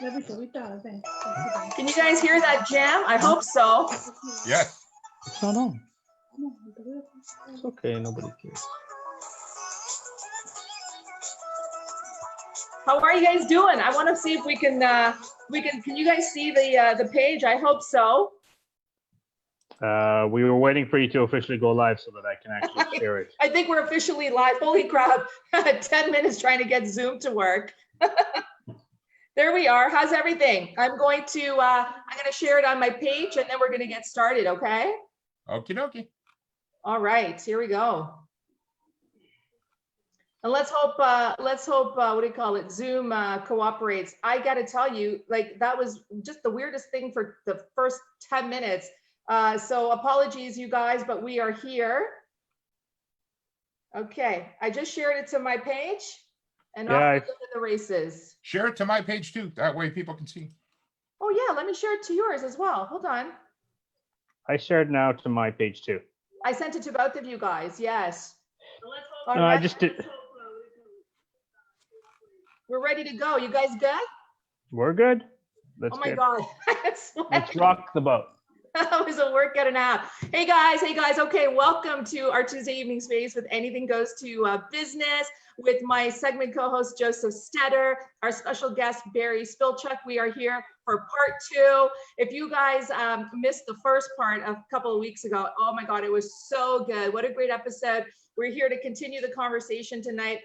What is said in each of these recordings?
Can you guys hear that jam? I hope so. Yes. It's not on. It's okay, nobody cares. How are you guys doing? I want to see if we can can you guys see the page? I hope so. We were waiting for you to officially go live so that I can actually share it. I think we're officially live. Holy crap. 10 minutes trying to get Zoom to work. There we are. How's everything? I'm going to share it on my page and then we're going to get started, okay? Okie dokie. All right, here we go. And let's hope, what do you call it? Zoom cooperates. I got to tell you, like, that was just the weirdest thing for the first 10 minutes. So apologies, you guys, but we are here. Okay, I just shared it to my page and off we go to the races. Share it to my page too. That way people can see. Oh yeah, let me share it to yours as well. Hold on. I shared now to my page too. I sent it to both of you guys, yes. No, I just did. We're ready to go. You guys good? We're good. Let's oh my God. Let's rock the boat. That was a workout and a half. Hey guys. Okay, welcome to our Tuesday evening space with Anything Goes to Business with my segment co-host Joseph Stetter, our special guest Barry Spilchuk. We are here for part 2. If you guys missed the first part a couple of weeks ago, oh my God, it was so good. What a great episode. We're here to continue the conversation tonight.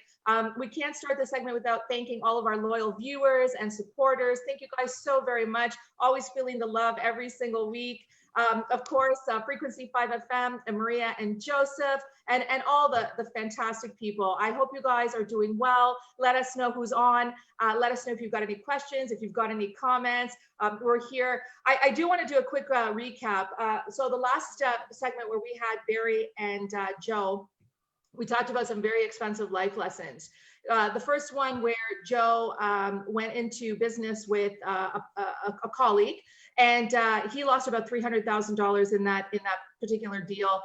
We can't start the segment without thanking all of our loyal viewers and supporters. Thank you guys so very much. Always feeling the love every single week. Of course, Frequency 5 FM and Maria and Joseph and all the fantastic people. I hope you guys are doing well. Let us know who's on. Let us know if you've got any questions, if you've got any comments. We're here. I do want to do a quick recap. So the last segment where we had Barry and Joe, we talked about some very expensive life lessons. The first one where Joe went into business with a colleague, and he lost about $300,000 in that particular deal.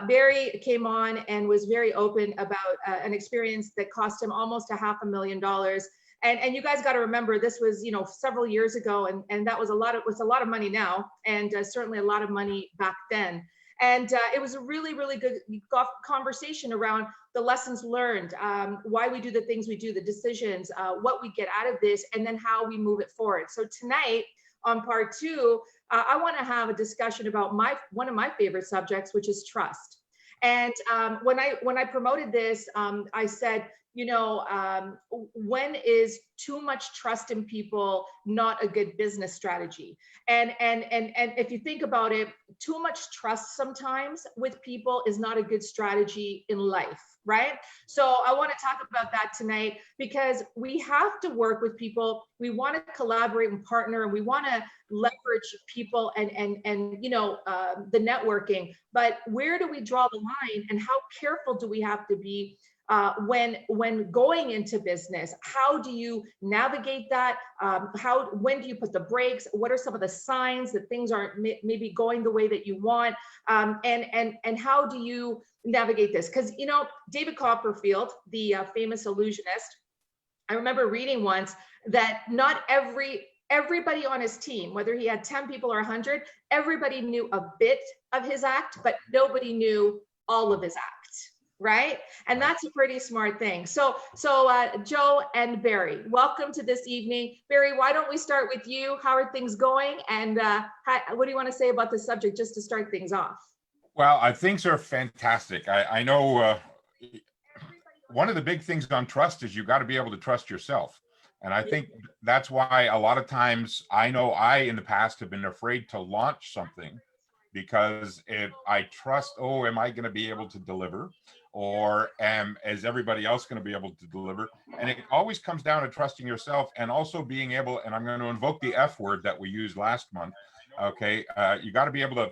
Barry came on and was very open about an experience that cost him almost $500,000. And you guys got to remember, this was several years ago, and that was a lot of money now, and certainly a lot of money back then. And it was a really, really good conversation around the lessons learned, why we do the things we do, the decisions, what we get out of this, and then how we move it forward. So tonight on part 2, I want to have a discussion about one of my favorite subjects, which is trust. And when I promoted this, I said, when is too much trust in people not a good business strategy? And if you think about it, too much trust sometimes with people is not a good strategy in life, right? So I want to talk about that tonight because we have to work with people. We want to collaborate and partner, and we want to leverage people and the networking. But where do we draw the line, and how careful do we have to be when going into business? How do you navigate that? When do you put the brakes? What are some of the signs that things aren't maybe going the way that you want? And how do you navigate this? Because David Copperfield, the famous illusionist, I remember reading once that not everybody on his team, whether he had 10 people or 100, everybody knew a bit of his act, but nobody knew all of his act. Right? And that's a pretty smart thing. So Joe and Barry, welcome to this evening. Barry, why don't we start with you? How are things going? And what do you want to say about the subject just to start things off? Well, things are fantastic. I know one of the big things on trust is you got to be able to trust yourself. And I think that's why a lot of times I know in the past have been afraid to launch something, because if I trust, am I going to be able to deliver? Or is everybody else going to be able to deliver? And it always comes down to trusting yourself, and also being able, and I'm going to invoke the F word that we used last month. Okay. You got to be able to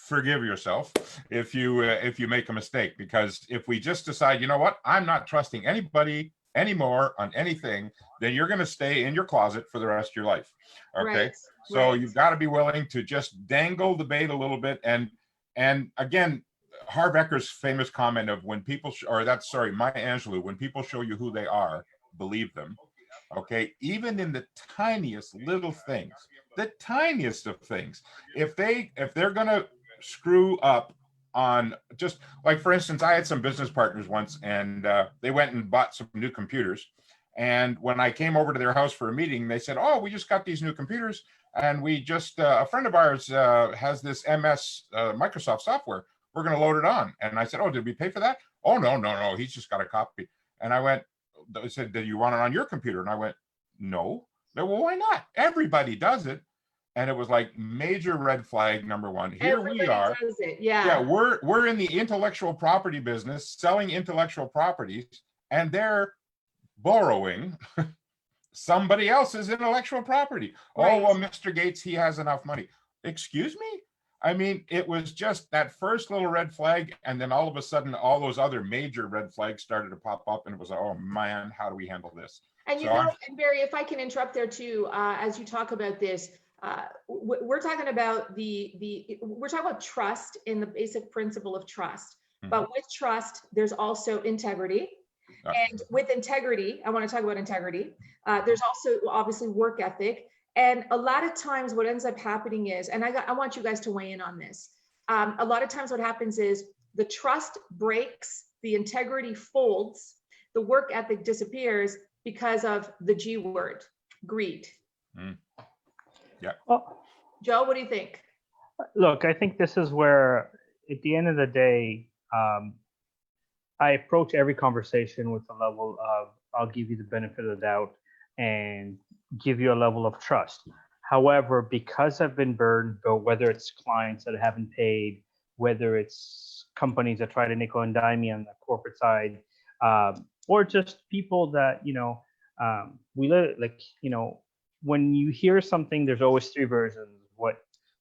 forgive yourself if you make a mistake, because if we just decide, you know what, I'm not trusting anybody anymore on anything, then you're going to stay in your closet for the rest of your life. Okay. Right. So you've got to be willing to just dangle the bait a little bit. And again, Harv Ecker's famous comment of Maya Angelou, when people show you who they are, believe them. Okay, even in the tiniest little things, the tiniest of things, if they're gonna screw up on, just like, for instance, I had some business partners once, and they went and bought some new computers. And when I came over to their house for a meeting, they said, "Oh, we just got these new computers, and we just a friend of ours has this MS Microsoft software. We're going to load it on." And I said, "Oh, did we pay for that?" "Oh, no, no, no. He's just got a copy." And I went, they said, "Do you want it on your computer?" And I went, "No." They, "Well, why not? Everybody does it." And it was like major red flag number one. Here Everybody we are. does it. Yeah, Yeah. we're in the intellectual property business, selling intellectual properties, and they're borrowing somebody else's intellectual property. Right. Oh, well, Mr. Gates, he has enough money. Excuse me? I mean, it was just that first little red flag, and then all of a sudden, all those other major red flags started to pop up, and it was like, oh man, how do we handle this? And you So know, and Barry, if I can interrupt there too, as you talk about this, we're talking about we're talking about trust in the basic principle of trust. But with trust, there's also integrity. And with integrity, I want to talk about integrity. There's also obviously work ethic. And a lot of times what ends up happening is, and I want you guys to weigh in on this. A lot of times what happens is the trust breaks, the integrity folds, the work ethic disappears because of the G word, greed. Yeah. Well, Joe, what do you think? look, I think this is where, at the end of the day, I approach every conversation with a level of, I'll give you the benefit of the doubt and give you a level of trust. However, because I've been burned, whether it's clients that haven't paid, whether it's companies that try to nickel and dime me on the corporate side, or just people that, we live, like, when you hear something, there's always three versions: what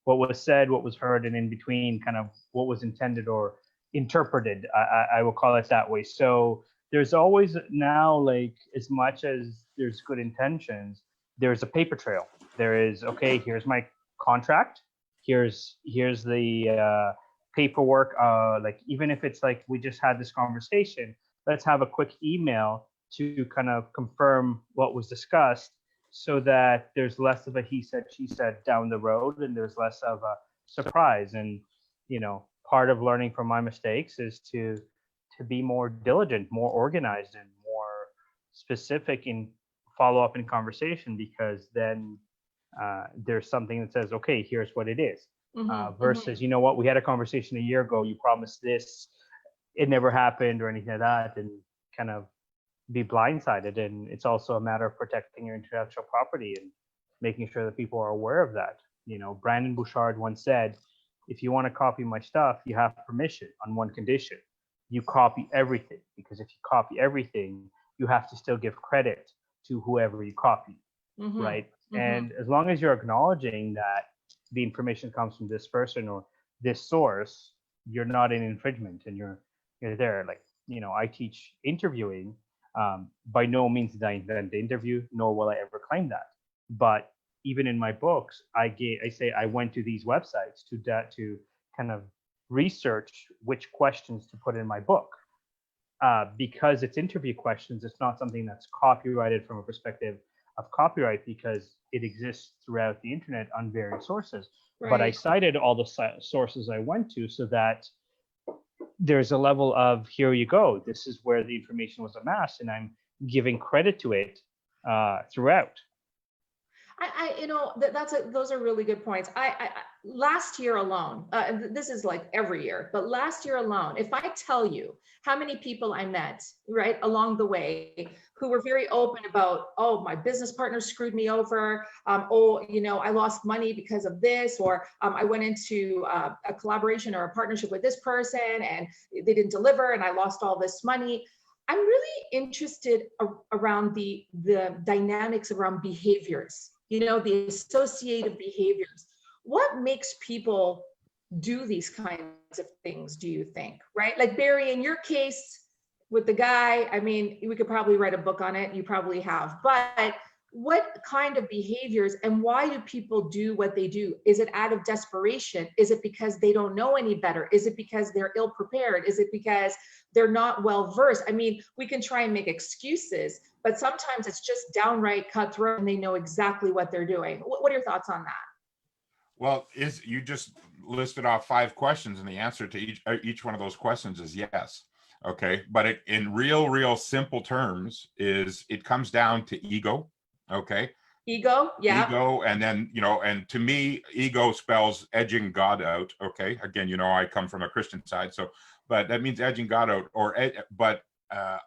was said, what was heard, and in between, kind of what was intended or interpreted. I will call it that way. So there's always now, like, as much as there's good intentions, there's a paper trail. There is, okay, here's my contract. Here's the paperwork. Like, even if it's like we just had this conversation, let's have a quick email to kind of confirm what was discussed, so that there's less of a he said, she said down the road, and there's less of a surprise. And, part of learning from my mistakes is to be more diligent, more organized, and more specific in follow up in conversation, because then there's something that says, okay, here's what it is. Versus, you know what, we had a conversation a year ago, you promised this, it never happened, or anything like that, and kind of be blindsided. And it's also a matter of protecting your intellectual property and making sure that people are aware of that. Brandon Bouchard once said, if you want to copy my stuff, you have permission on one condition: you copy everything. Because if you copy everything, you have to still give credit to whoever you copy, right? And as long as you're acknowledging that the information comes from this person or this source, you're not in infringement, and you're there. Like, I teach interviewing. By no means did I invent the interview, nor will I ever claim that. But even in my books, I say I went to these websites to kind of research which questions to put in my book, because it's interview questions. It's not something that's copyrighted from a perspective of copyright, because it exists throughout the internet on various sources. Right. But I cited all the sources I went to, so that there's a level of, here you go, this is where the information was amassed, and I'm giving credit to it throughout. Those are really good points. I last year alone, this is like every year, but last year alone, if I tell you how many people I met right along the way who were very open about, oh, my business partner screwed me over, I lost money because of this, or I went into a collaboration or a partnership with this person and they didn't deliver and I lost all this money. I'm really interested around the dynamics around behaviors, the associative behaviors. What makes people do these kinds of things, do you think, right? Like, Barry, in your case with the guy, I mean, we could probably write a book on it. You probably have, but what kind of behaviors and why do people do what they do? Is it out of desperation? Is it because they don't know any better? Is it because they're ill prepared? Is it because they're not well versed? I mean, we can try and make excuses, but sometimes it's just downright cutthroat and they know exactly what they're doing. What are your thoughts on that? Well, you just listed off 5 questions, and the answer to each one of those questions is yes. Okay, but in real simple terms is it comes down to ego. Okay. Ego, yeah. Ego, and then, and to me, ego spells edging God out. Okay. Again, I come from a Christian side, but that means edging God out, but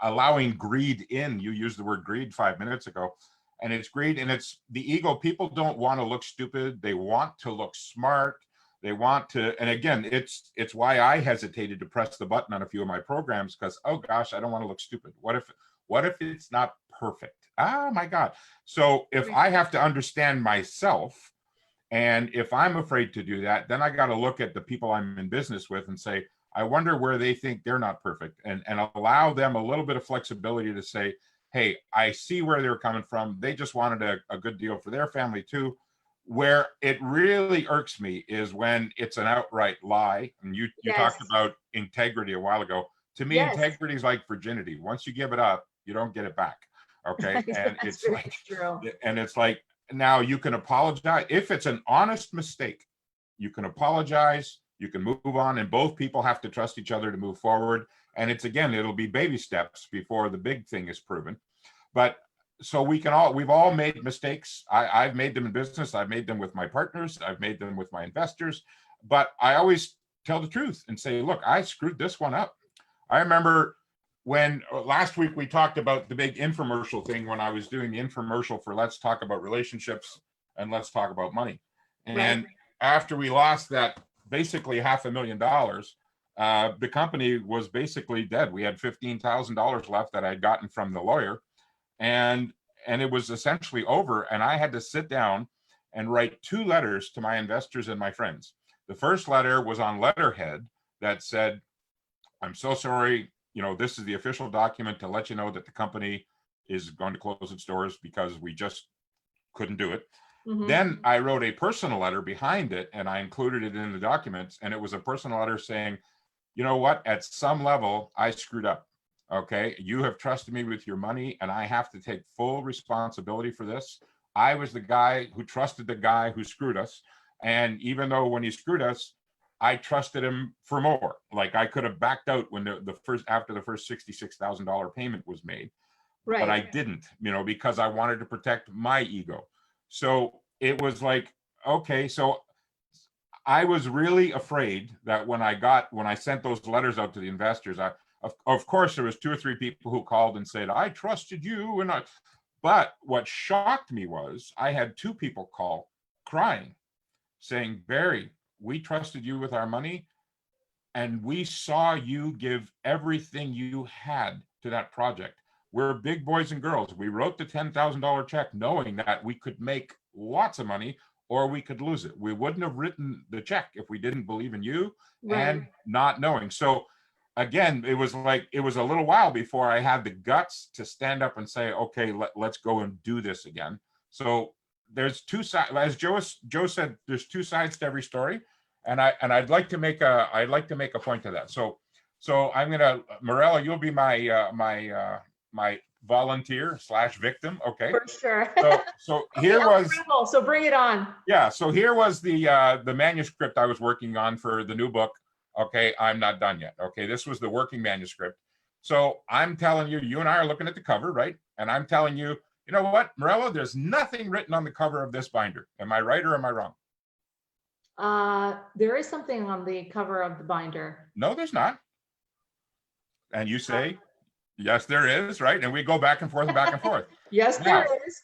allowing greed in. You used the word greed 5 minutes ago, and it's greed, and it's the ego. People don't want to look stupid. They want to look smart. They want to, and again, it's why I hesitated to press the button on a few of my programs, because, oh gosh, I don't want to look stupid. What if it's not perfect? Oh my God. So if I have to understand myself, and if I'm afraid to do that, then I got to look at the people I'm in business with and say, I wonder where they think they're not perfect, and allow them a little bit of flexibility to say, hey, I see where they're coming from. They just wanted a good deal for their family too. Where it really irks me is when it's an outright lie. And you Yes. talked about integrity a while ago. To me, Yes. integrity is like virginity. Once you give it up, you don't get it back. Okay. And That's it's very like, true. and it's like, now you can apologize. If it's an honest mistake, you can apologize, you can move on, and both people have to trust each other to move forward. And it'll be baby steps before the big thing is proven. But so we've all made mistakes. I've made them in business. I've made them with my partners. I've made them with my investors, but I always tell the truth and say, look, I screwed this one up. I remember when last week we talked about the big infomercial thing, when I was doing the infomercial for Let's Talk About Relationships and Let's Talk About Money. And after we lost that basically $500,000, the company was basically dead. We had $15,000 left that I'd gotten from the lawyer, and it was essentially over. And I had to sit down and write 2 letters to my investors and my friends. The first letter was on letterhead that said, I'm so sorry, this is the official document to let you know that the company is going to close its doors because we just couldn't do it. Mhm. Then I wrote a personal letter behind it, and I included it in the documents. And it was a personal letter saying, you know what, at some level, I screwed up. Okay, you have trusted me with your money, and I have to take full responsibility for this. I was the guy who trusted the guy who screwed us. And even though when he screwed us, I trusted him for more. Like, I could have backed out when after the first $66,000 payment was made, but I didn't, because I wanted to protect my ego. So it was like, okay, so I was really afraid that when I sent those letters out to the investors, of course, there was 2 or 3 people who called and said, I trusted you. But what shocked me was I had 2 people call crying, saying, Barry, we trusted you with our money, and we saw you give everything you had to that project. We're big boys and girls. We wrote the $10,000 check knowing that we could make lots of money or we could lose it. We wouldn't have written the check if we didn't believe in you and not knowing. So again, it was a little while before I had the guts to stand up and say, okay, let's go and do this again. So there's 2 sides, as Joe said, there's 2 sides to every story. And I'd like to make a point to that. So I'm gonna, Morella, you'll be my my volunteer / victim. Okay. For sure. So here was, so bring it on. Yeah. So here was the manuscript I was working on for the new book. Okay. I'm not done yet. Okay. This was the working manuscript. So I'm telling you, you and I are looking at the cover, right? And I'm telling you, you know what, Morella, there's nothing written on the cover of this binder. Am I right or am I wrong? There is something on the cover of the binder. No, there's not. And you say, yes, there is, right? And we go back and forth and back and forth. Yes, Now, there is.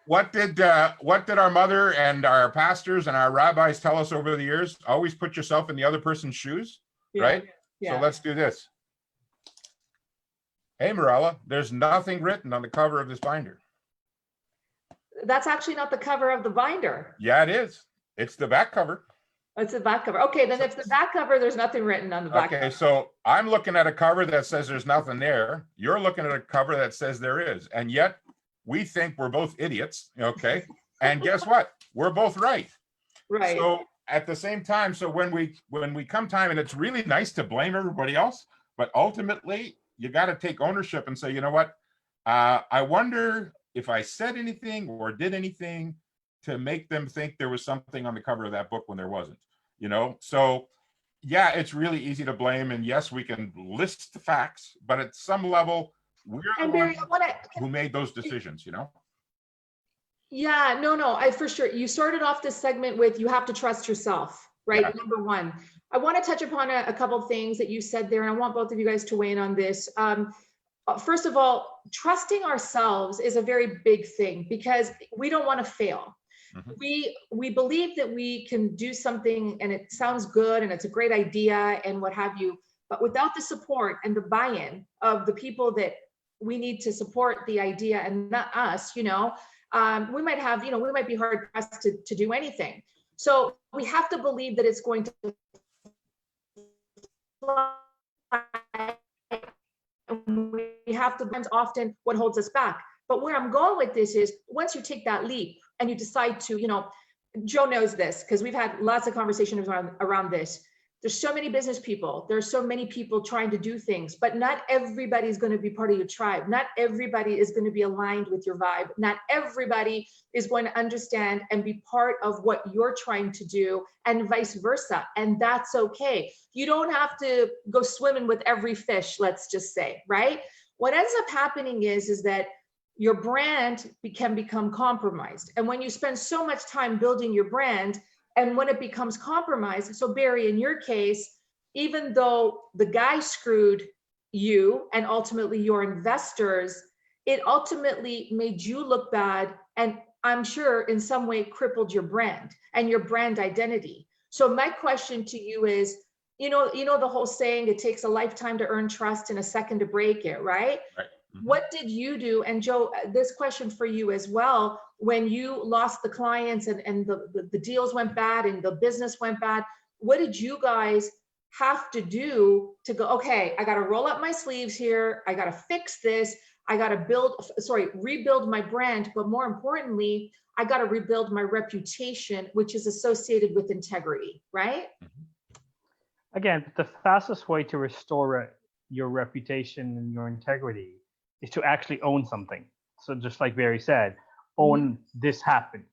what did our mother and our pastors and our rabbis tell us over the years? Always put yourself in the other person's shoes, right? Yeah. So let's do this. Hey, Morella, there's nothing written on the cover of this binder. That's actually not the cover of the binder. Yeah, it is. It's the back cover. It's the back cover. Okay, then if the back cover, there's nothing written on the back cover. Okay, so I'm looking at a cover that says there's nothing there. You're looking at a cover that says there is. And yet we think we're both idiots, okay? And guess what? We're both right. Right. So at the same time, so when we come time, and it's really nice to blame everybody else, but ultimately you got to take ownership and say, you know what? I wonder if I said anything or did anything to make them think there was something on the cover of that book when there wasn't, you know? So yeah, it's really easy to blame. And yes, we can list the facts, but at some level, we're the Barry, ones who made those decisions, you know? Yeah, no, I for sure. You started off this segment with you have to trust yourself, right? Yeah. Number one. I want to touch upon a couple of things that you said there, and I want both of you guys to weigh in on this. First of all, trusting ourselves is a very big thing because we don't want to fail. Mhm. We believe that we can do something and it sounds good and it's a great idea and what have you, but without the support and the buy-in of the people that we need to support the idea and not us, you know, we might have, you know, we might be hard pressed to do anything. So we have to believe that it's going to fly. And we have to, often what holds us back. But where I'm going with this is once you take that leap and you decide to, you know, Joe knows this because we've had lots of conversations around this. There's so many business people. There's so many people trying to do things, but not everybody is going to be part of your tribe. Not everybody is going to be aligned with your vibe. Not everybody is going to understand and be part of what you're trying to do and vice versa. And that's okay. You don't have to go swimming with every fish, let's just say, right? What ends up happening is that your brand can become compromised. And when you spend so much time building your brand, and when it becomes compromised, so Barry, in your case, even though the guy screwed you and ultimately your investors, it ultimately made you look bad. And I'm sure in some way crippled your brand and your brand identity. So my question to you is, you know the whole saying, it takes a lifetime to earn trust and a second to break it, right? Right. Mhm. What did you do? And Joe, this question for you as well, when you lost the clients and the deals went bad and the business went bad, what did you guys have to do to go, okay, I got to roll up my sleeves here. I got to fix this. I got to rebuild my brand. But more importantly, I got to rebuild my reputation, which is associated with integrity, right? Again, the fastest way to restore your reputation and your integrity is to actually own something. So just like Barry said, own this happened.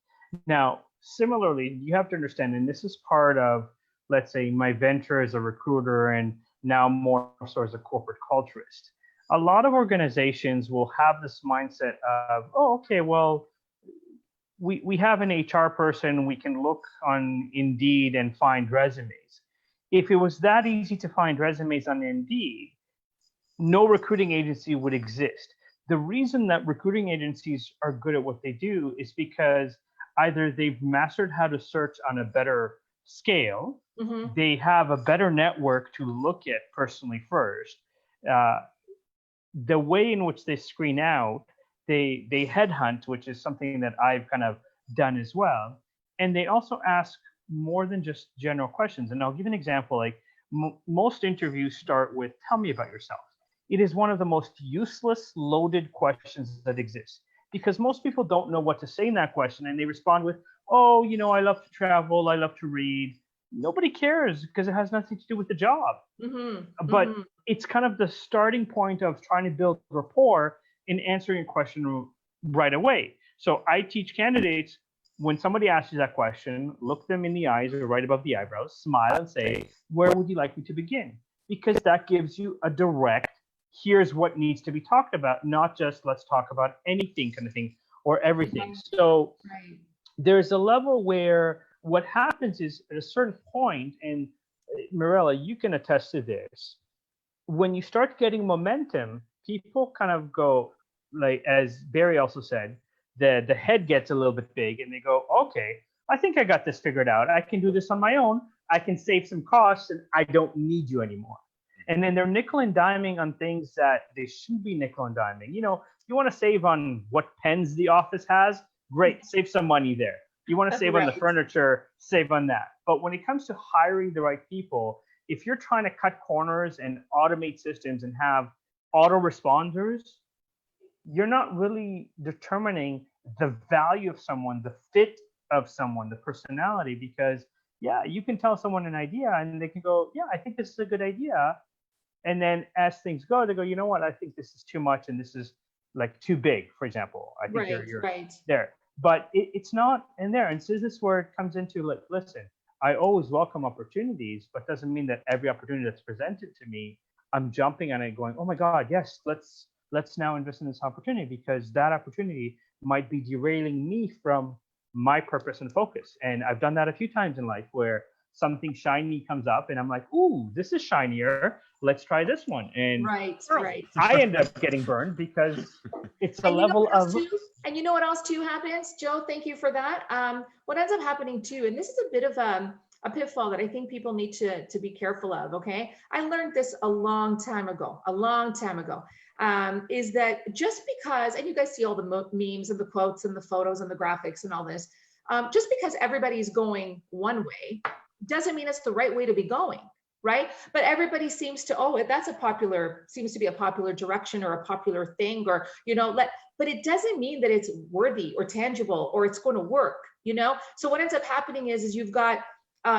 Now, similarly, you have to understand, and this is part of, let's say, my venture as a recruiter and now more so as a corporate culturist. A lot of organizations will have this mindset of, oh, okay, well, we have an HR person, we can look on Indeed and find resumes. If it was that easy to find resumes on Indeed, no recruiting agency would exist. The reason that recruiting agencies are good at what they do is because either they've mastered how to search on a better scale, they have a better network to look at personally first. The way in which they screen out, they headhunt, which is something that I've kind of done as well. And they also ask more than just general questions. And I'll give an example, like most interviews start with, tell me about yourself. It is one of the most useless, loaded questions that exist because most people don't know what to say in that question. And they respond with, oh, you know, I love to travel. I love to read. Nobody cares because it has nothing to do with the job. But it's kind of the starting point of trying to build rapport in answering a question right away. So I teach candidates, when somebody asks you that question, look them in the eyes or right above the eyebrows, smile and say, where would you like me to begin? Because that gives you a direct, here's what needs to be talked about, not just let's talk about anything kind of thing or everything. So there's a level where what happens is at a certain point, and Mirella, you can attest to this, when you start getting momentum, people kind of go, like, as Barry also said, the head gets a little bit big and they go, okay, I think I got this figured out. I can do this on my own. I can save some costs and I don't need you anymore. And then they're nickel and diming on things that they shouldn't be nickel and diming. You know, you want to save on what pens the office has? Great, save some money there. You want to save on the furniture, save on that. But when it comes to hiring the right people, if you're trying to cut corners and automate systems and have autoresponders, you're not really determining the value of someone, the fit of someone, the personality, because yeah, you can tell someone an idea and they can go, yeah, I think this is a good idea. And then as things go, they go, you know what, I think this is too much and this is like too big, for example. I think Right, you're right. there. But it's not in there. And so this is where it comes into like, listen, I always welcome opportunities, but doesn't mean that every opportunity that's presented to me, I'm jumping on it going, oh my God, yes, let's now invest in this opportunity, because that opportunity might be derailing me from my purpose and focus. And I've done that a few times in life where something shiny comes up and I'm like, ooh, this is shinier. Let's try this one. And Right, right. I end up getting burned because it's a And you know level what else of, too? And you know what else too happens, Joe? Thank you for that. What ends up happening too, and this is a bit of a pitfall that I think people need to be careful of. Okay, I learned this a long time ago. Is that just because, and you guys see all the memes and the quotes and the photos and the graphics and all this, just because everybody's going one way doesn't mean it's the right way to be going. Right. But everybody seems to, oh, that's seems to be a popular direction or a popular thing, or, but it doesn't mean that it's worthy or tangible or it's going to work, So what ends up happening is you've got,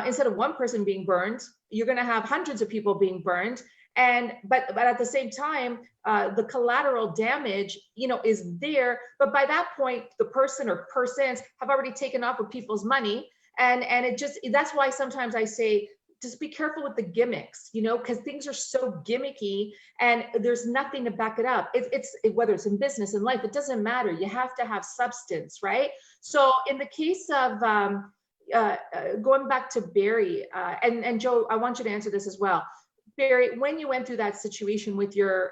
instead of one person being burned, you're going to have hundreds of people being burned. But at the same time, the collateral damage, is there. But by that point, the person or persons have already taken off with people's money. And that's why sometimes I say, just be careful with the gimmicks, because things are so gimmicky and there's nothing to back it up. It's whether it's in business and life, it doesn't matter. You have to have substance, right? So in the case of going back to Barry, and Joe, I want you to answer this as well. Barry, when you went through that situation with the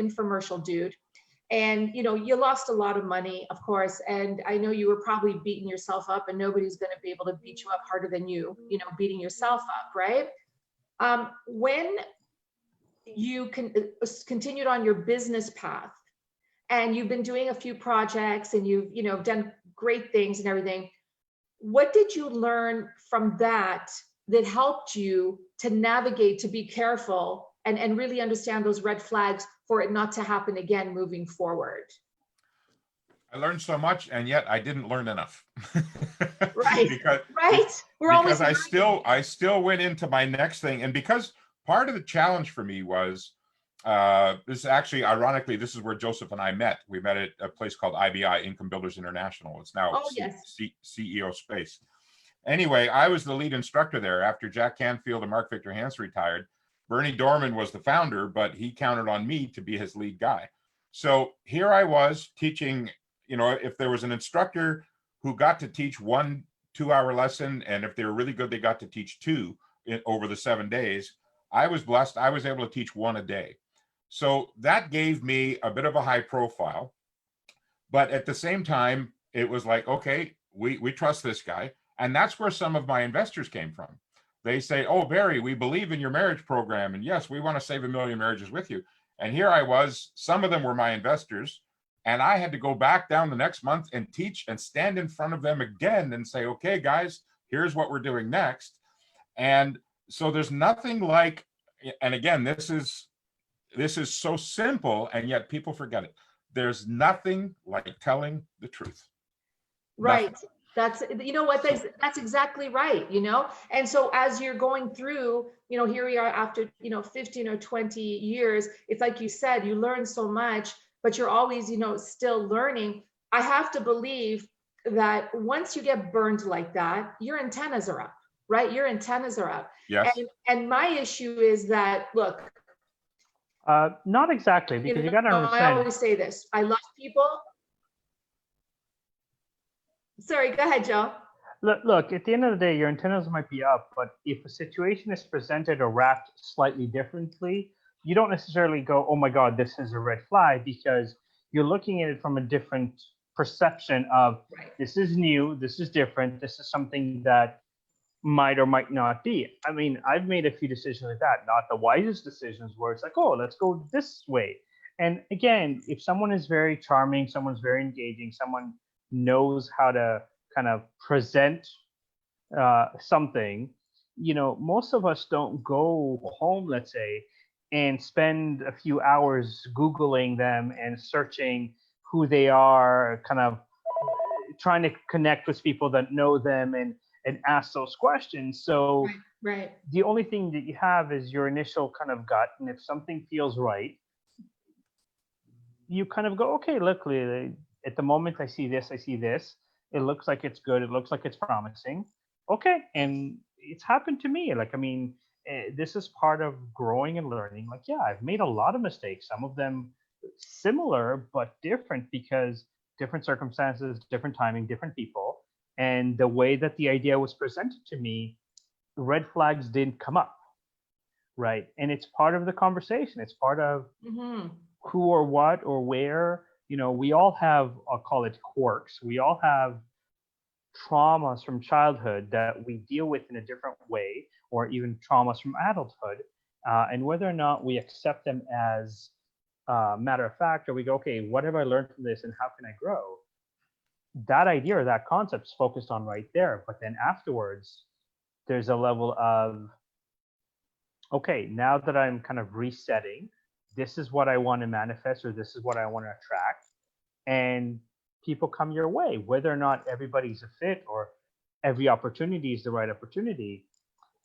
infomercial dude, and you lost a lot of money, of course, and I know you were probably beating yourself up, and nobody's going to be able to beat you up harder than you, beating yourself up, right? When you continued on your business path, and you've been doing a few projects, and you've done great things and everything, what did you learn from that helped you to navigate, to be careful, and really understand those red flags for it not to happen again moving forward? I learned so much, and yet I didn't learn enough. Right. because I still went into my next thing, and because part of the challenge for me was this actually, ironically, this is where Joseph and I met. We met at a place called IBI, Income Builders International. It's now CEO Space. Anyway, I was the lead instructor there after Jack Canfield and Mark Victor Hans retired. Bernie Dorman was the founder, but he counted on me to be his lead guy. So here I was teaching, if there was an instructor who got to teach 1 2-hour lesson, and if they were really good, they got to teach 2 over the 7 days. I was blessed. I was able to teach 1 a day. So that gave me a bit of a high profile. But at the same time, it was like, okay, we trust this guy. And that's where some of my investors came from. They say, oh, Barry, we believe in your marriage program. And yes, we want to save 1 million marriages with you. And here I was, some of them were my investors. And I had to go back down the next month and teach and stand in front of them again and say, okay, guys, here's what we're doing next. And so there's nothing like, and again, this is so simple, and yet people forget it. There's nothing like telling the truth. Right. Nothing. That's exactly right. And so as you're going through, here we are after, 15 or 20 years, it's like you said, you learn so much, but you're always, still learning. I have to believe that once you get burned like that, your antennas are up, right? Your antennas are up. Yes. And my issue is that, look. Not exactly, because you got to understand. I always say this. I love people. Sorry, go ahead, Joe. Look, at the end of the day, your antennas might be up, but if a situation is presented or wrapped slightly differently, you don't necessarily go, oh my God, this is a red flag, because you're looking at it from a different perception of This is new, this is different, this is something that might or might not be. I mean, I've made a few decisions like that, not the wisest decisions, where it's like, oh, let's go this way. And again, if someone is very charming, someone's very engaging, someone knows how to kind of present something, most of us don't go home, let's say, and spend a few hours Googling them and searching who they are, kind of trying to connect with people that know them and ask those questions. So Right. the only thing that you have is your initial kind of gut. And if something feels right, you kind of go, okay, look, at the moment I see this, it looks like it's good, it looks like it's promising. Okay. And it's happened to me. Like, I mean, this is part of growing and learning. Like, yeah, I've made a lot of mistakes, some of them similar but different, because different circumstances, different timing, different people, and the way that the idea was presented to me, red flags didn't come up, right? And it's part of the conversation. It's part of Mm-hmm. who or what or where. You know, we all have, I'll call it quirks. We all have traumas from childhood that we deal with in a different way, or even traumas from adulthood. And whether or not we accept them as matter of fact, or we go, okay, what have I learned from this and how can I grow? That idea or that concept is focused on right there. But then afterwards, there's a level of, okay, now that I'm kind of resetting, this is what I want to manifest, or this is what I want to attract. And people come your way, whether or not everybody's a fit or every opportunity is the right opportunity.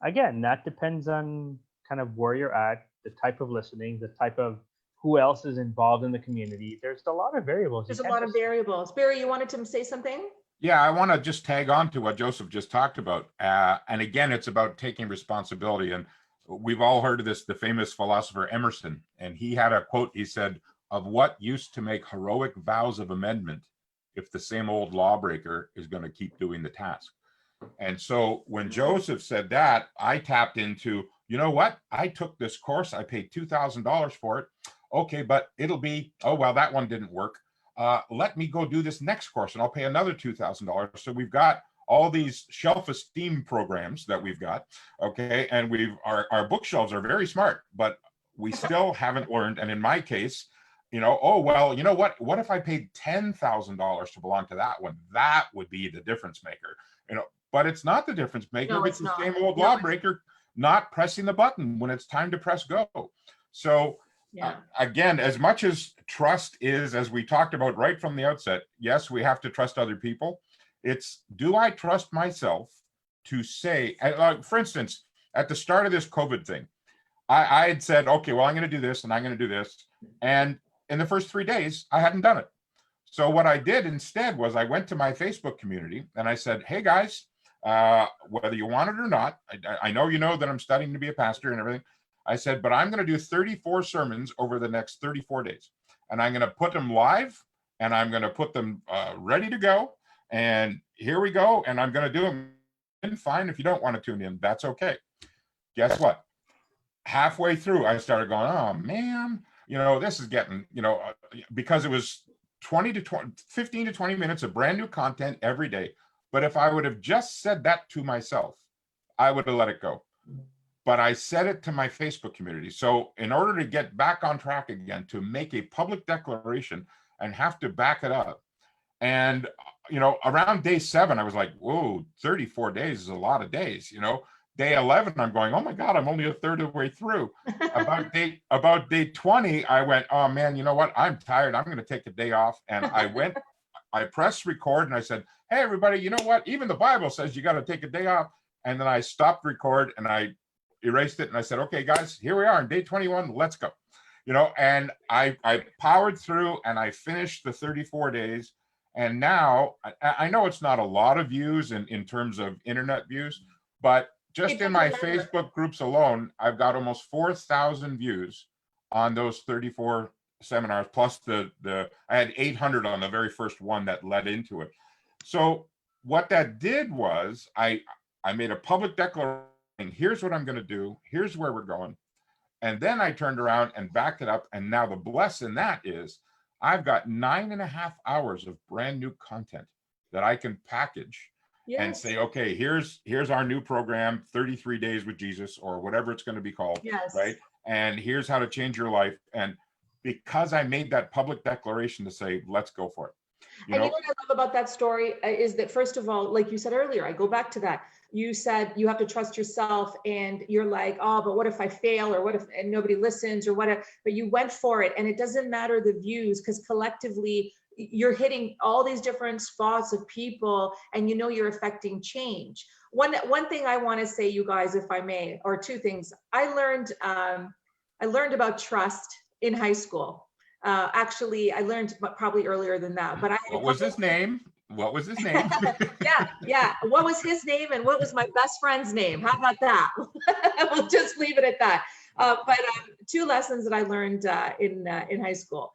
Again, that depends on kind of where you're at, the type of listening, the type of who else is involved in the community. There's a lot of variables. There's a lot of variables. Barry, you wanted to say something? Yeah, I want to just tag on to what Joseph just talked about. And again, it's about taking responsibility. And we've all heard of this, the famous philosopher Emerson, and he had a quote. He said, "Of what use to make heroic vows of amendment if the same old lawbreaker is going to keep doing the task?" And so when Joseph said that, I tapped into, you know what? I took this course. I paid $2,000 for it. Okay, but it'll be, oh, well, that one didn't work. Let me go do this next course and I'll pay another $2,000. So we've got all these self-esteem programs that we've got, okay? And our bookshelves are very smart, but we still haven't learned. And in my case, you know, oh, well, you know what if I paid $10,000 to belong to that one? That would be the difference maker, you know, but it's not the difference maker. No, It's the not. same old No, lawbreaker not pressing the button when it's time to press go. So yeah. Again, as much as trust is, as we talked about right from the outset, yes, we have to trust other people. It's, do I trust myself to say, for instance, at the start of this COVID thing, I had said, okay, well, I'm going to do this and I'm going to do this. And in the first 3 days, I hadn't done it. So what I did instead was I went to my Facebook community and I said, hey guys, whether you want it or not, I know you know that I'm studying to be a pastor and everything. I said, but I'm going to do 34 sermons over the next 34 days. And I'm going to put them live and I'm going to put them ready to go. And here we go. And I'm going to do them. And fine, if you don't want to tune in, that's okay. Guess what? Halfway through, I started going, oh man, you know, this is getting, you know, because it was 15 to 20 minutes of brand new content every day. But if I would have just said that to myself, I would have let it go. But I said it to my Facebook community. So in order to get back on track again, to make a public declaration and have to back it up. And, you know, around day 7, I was like, whoa, 34 days is a lot of days, you know. Day 11, I'm going, oh my God, I'm only a third of the way through. about day 20, I went, oh man, you know what? I'm tired. I'm going to take a day off. And I pressed record and I said, hey, everybody, you know what? Even the Bible says you got to take a day off. And then I stopped record and I erased it and I said, okay, guys, here we are on day 21. Let's go. You know, and I powered through and I finished the 34 days. And now I know it's not a lot of views in terms of internet views, but just in my Facebook groups alone, I've got almost 4,000 views on those 34 seminars, plus I had 800 on the very first one that led into it. So what that did was I made a public declaration. Here's what I'm going to do. Here's where we're going. And then I turned around and backed it up. And now the bless in that is I've got 9.5 hours of brand new content that I can package and say, okay, here's our new program, 33 Days with Jesus, or whatever it's going to be called. Yes. Right. And here's how to change your life. And because I made that public declaration to say, let's go for it. You And you know, know what I love about that story is that, first of all, like you said earlier, I go back to that. You said you have to trust yourself, and you're like, oh, but what if I fail, or what if and nobody listens, or whatever. But you went for it, and it doesn't matter the views, because collectively you're hitting all these different spots of people, and you know you're affecting change. One thing I want to say, you guys, if I may, or two things. I learned about trust in high school. Actually, I learned probably earlier than that, but I had what was his name? What was his name? yeah. What was his name, and what was my best friend's name? How about that? We'll just leave it at that. But two lessons that I learned in high school,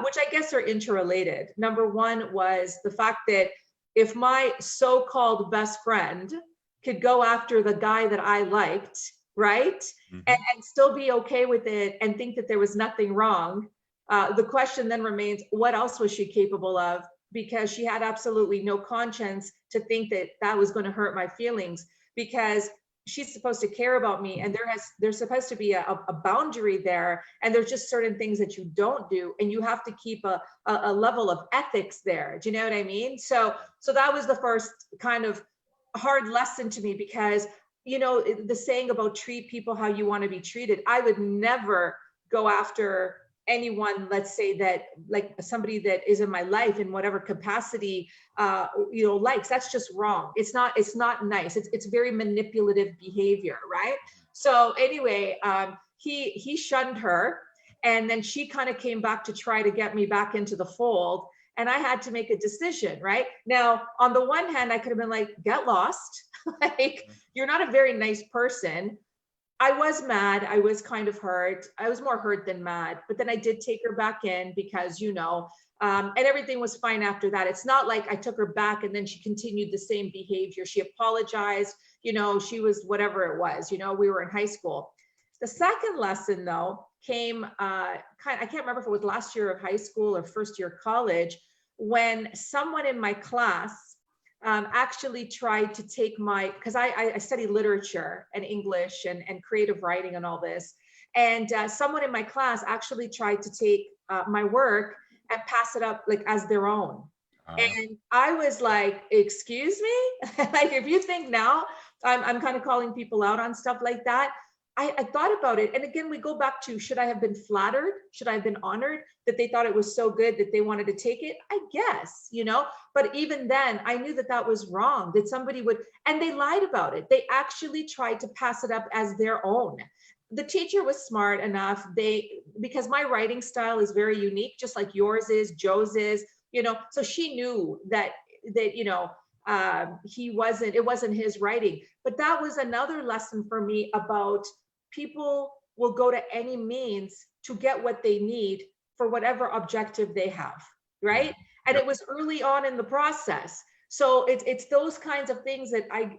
which I guess are interrelated. Number one was the fact that if my so-called best friend could go after the guy that I liked, right, and still be okay with it and think that there was nothing wrong, the question then remains, what else was she capable of? Because she had absolutely no conscience to think that that was going to hurt my feelings, because she's supposed to care about me, and there's supposed to be a boundary there, and there's just certain things that you don't do, and you have to keep a level of ethics there. Do you know what I mean? So that was the first kind of hard lesson to me, because you know the saying about treat people how you want to be treated. I would never go after anyone, let's say, that like somebody that is in my life in whatever capacity likes. That's just wrong. It's not nice. It's very manipulative behavior, right? So anyway, he shunned her, and then she kind of came back to try to get me back into the fold, and I had to make a decision. Right now, on the one hand, I could have been like, get lost. Like, you're not a very nice person. I was mad. I was kind of hurt. I was more hurt than mad. But then I did take her back in, because, and everything was fine after that. It's not like I took her back and then she continued the same behavior. She apologized. She was whatever it was. We were in high school. The second lesson, though, came I can't remember if it was last year of high school or first year of college, when someone in my class actually tried to take because I study literature and English and creative writing and all this. And someone in my class actually tried to take my work and pass it up like as their own. And I was like, excuse me? Like, if you think now I'm kind of calling people out on stuff like that, I thought about it. And again, we go back to, should I have been flattered? Should I have been honored that they thought it was so good that they wanted to take it? I guess, but even then I knew that was wrong, that somebody would, and they lied about it. They actually tried to pass it up as their own. The teacher was smart enough, because my writing style is very unique, just like yours is, Joe's is, so she knew that it wasn't his writing. But that was another lesson for me about people will go to any means to get what they need for whatever objective they have, right? And it was early on in the process. So it's those kinds of things that I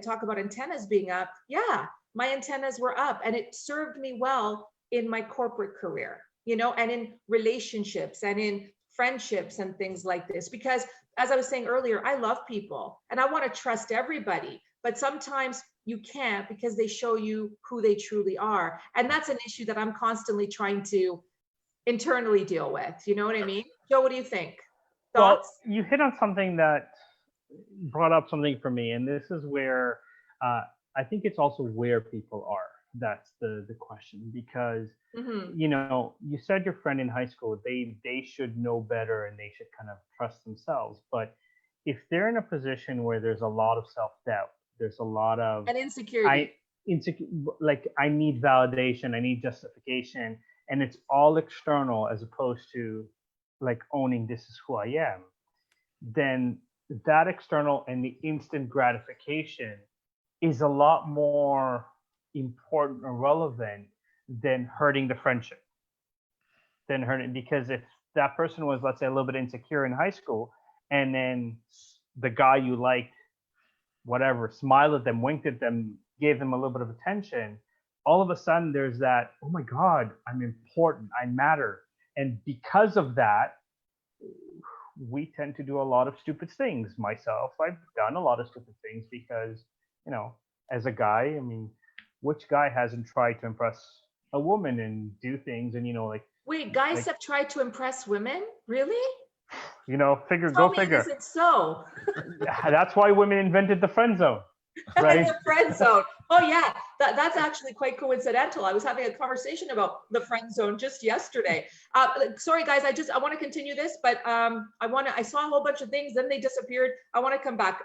talk about antennas being up. Yeah, my antennas were up, and it served me well in my corporate career, and in relationships and in friendships and things like this. Because as I was saying earlier, I love people and I want to trust everybody, but sometimes you can't, because they show you who they truly are. And that's an issue that I'm constantly trying to internally deal with. You know what I mean? Joe, what do you think? Thoughts? Well, you hit on something that brought up something for me, and this is where I think it's also where people are. That's the question, because you said your friend in high school, they should know better and they should kind of trust themselves. But if they're in a position where there's a lot of self-doubt, there's a lot of and insecurity, like I need validation, I need justification, and it's all external as opposed to like owning this is who I am, then that external and the instant gratification is a lot more important or relevant than hurting the friendship, because if that person was, let's say, a little bit insecure in high school, and then the guy you liked, whatever, smiled at them, winked at them, gave them a little bit of attention, all of a sudden there's that, oh my God, I'm important, I matter. And because of that, we tend to do a lot of stupid things. Myself, I've done a lot of stupid things because, as a guy, I mean, which guy hasn't tried to impress a woman and do things and, like. Wait, guys have tried to impress women? Really? You know, Tell go me figure. it isn't so. That's why women invented the friend zone, right? The friend zone. Oh yeah, that's actually quite coincidental. I was having a conversation about the friend zone just yesterday. Sorry guys, I want to continue this, but I saw a whole bunch of things, then they disappeared. I want to come back.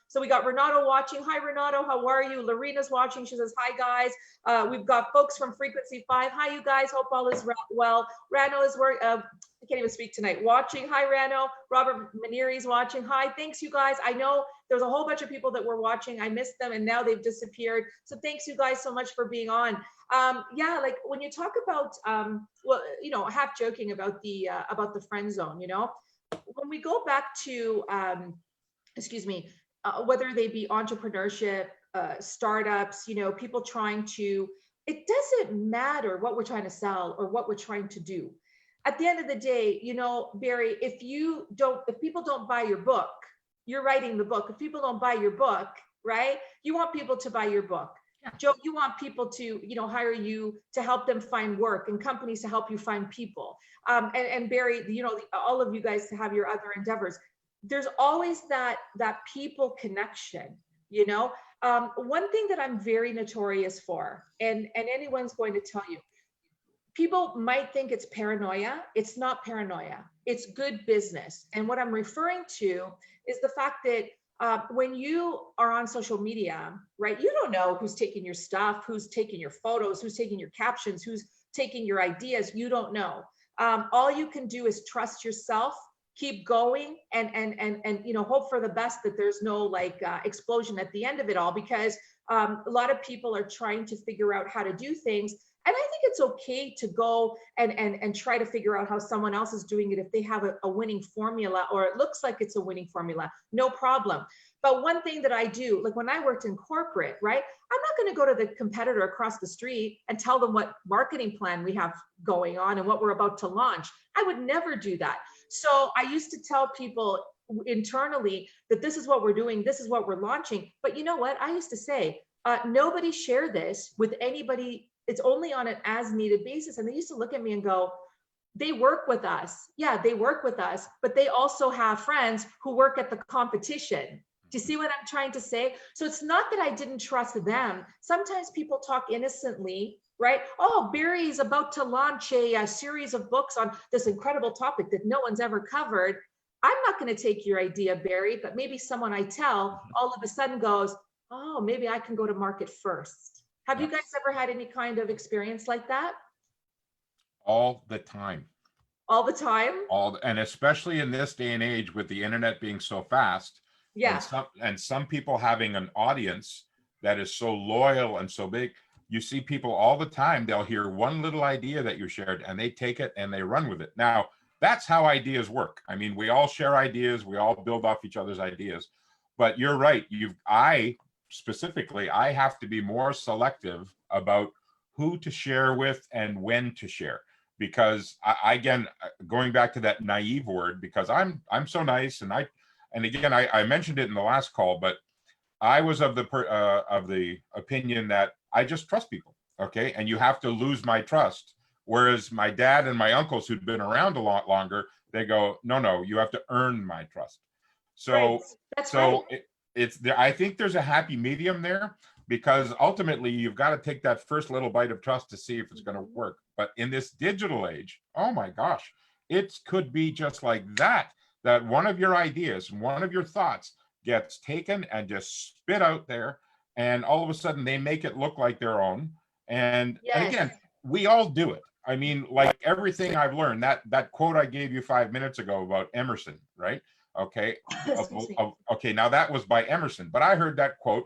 So we got Renato watching. Hi Renato, how are you? Lorena's watching. She says hi guys. We've got folks from Frequency 5. Hi you guys. Hope all is well. Rano is I can't even speak tonight. Watching. Hi Rano. Robert Maneri's watching. Hi. Thanks you guys. I know there's a whole bunch of people that were watching. I missed them and now they've disappeared. So thanks you guys so much for being on. Yeah, like when you talk about, well, you know, half joking about the friend zone, you know, when we go back to, excuse me, whether they be entrepreneurship, startups, you know, people trying to, it doesn't matter what we're trying to sell or what we're trying to do. At the end of the day, you know, Barry, if people don't buy your book, you're writing the book. If people don't buy your book, right? You want people to buy your book. Yeah. Joe, you want people to, you know, hire you to help them find work and companies to help you find people. And Barry, you know, all of you guys have your other endeavors. There's always that people connection, you know. One thing that I'm very notorious for, and anyone's going to tell you, people might think it's paranoia. It's not paranoia. It's good business. And what I'm referring to is the fact that when you are on social media, right, you don't know who's taking your stuff, who's taking your photos, who's taking your captions, who's taking your ideas. You don't know. All you can do is trust yourself, keep going, and you know, hope for the best that there's no like explosion at the end of it all, because a lot of people are trying to figure out how to do things. And I think it's okay to go and try to figure out how someone else is doing it if they have a winning formula, or it looks like it's a winning formula, no problem. But one thing that I do, like when I worked in corporate, right, I'm not going to go to the competitor across the street and tell them what marketing plan we have going on and what we're about to launch. I would never do that. So I used to tell people internally that this is what we're doing, this is what we're launching. But you know what? I used to say, nobody share this with anybody. It's only on an as needed basis. And they used to look at me and go, they work with us. Yeah, they work with us, but they also have friends who work at the competition. Do you see what I'm trying to say? So it's not that I didn't trust them. Sometimes people talk innocently, right? Oh, Barry's about to launch a series of books on this incredible topic that no one's ever covered. I'm not going to take your idea, Barry, but maybe someone I tell all of a sudden goes, oh, maybe I can go to market first. Have you guys ever had any kind of experience like that? All the time. All the time? And especially in this day and age with the internet being so fast. Yeah. And some people having an audience that is so loyal and so big. You see people all the time, they'll hear one little idea that you shared and they take it and they run with it. Now, that's how ideas work. I mean, we all share ideas, we all build off each other's ideas. But you're right, specifically, I have to be more selective about who to share with and when to share, because again, going back to that naive word, because I'm so nice, and I mentioned it in the last call, but I was of the opinion that I just trust people, okay, and you have to lose my trust. Whereas my dad and my uncles who'd been around a lot longer, they go, no, you have to earn my trust. So right. That's right. I think there's a happy medium there, because ultimately you've got to take that first little bite of trust to see if it's going to work. But in this digital age, oh my gosh, it could be just like that one of your ideas and one of your thoughts gets taken and just spit out there, and all of a sudden they make it look like their own. And again, we all do it. I mean, like everything I've learned, that quote I gave you 5 minutes ago about Emerson, right? Okay. Okay. Now that was by Emerson, but I heard that quote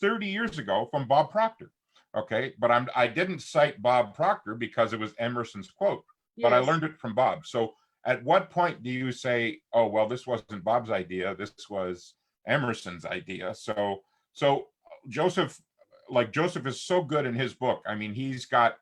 30 years ago from Bob Proctor. Okay. But I didn't cite Bob Proctor because it was Emerson's quote, but I learned it from Bob. So at what point do you say, oh, well, this wasn't Bob's idea, this was Emerson's idea? So Joseph is so good in his book. I mean, he's got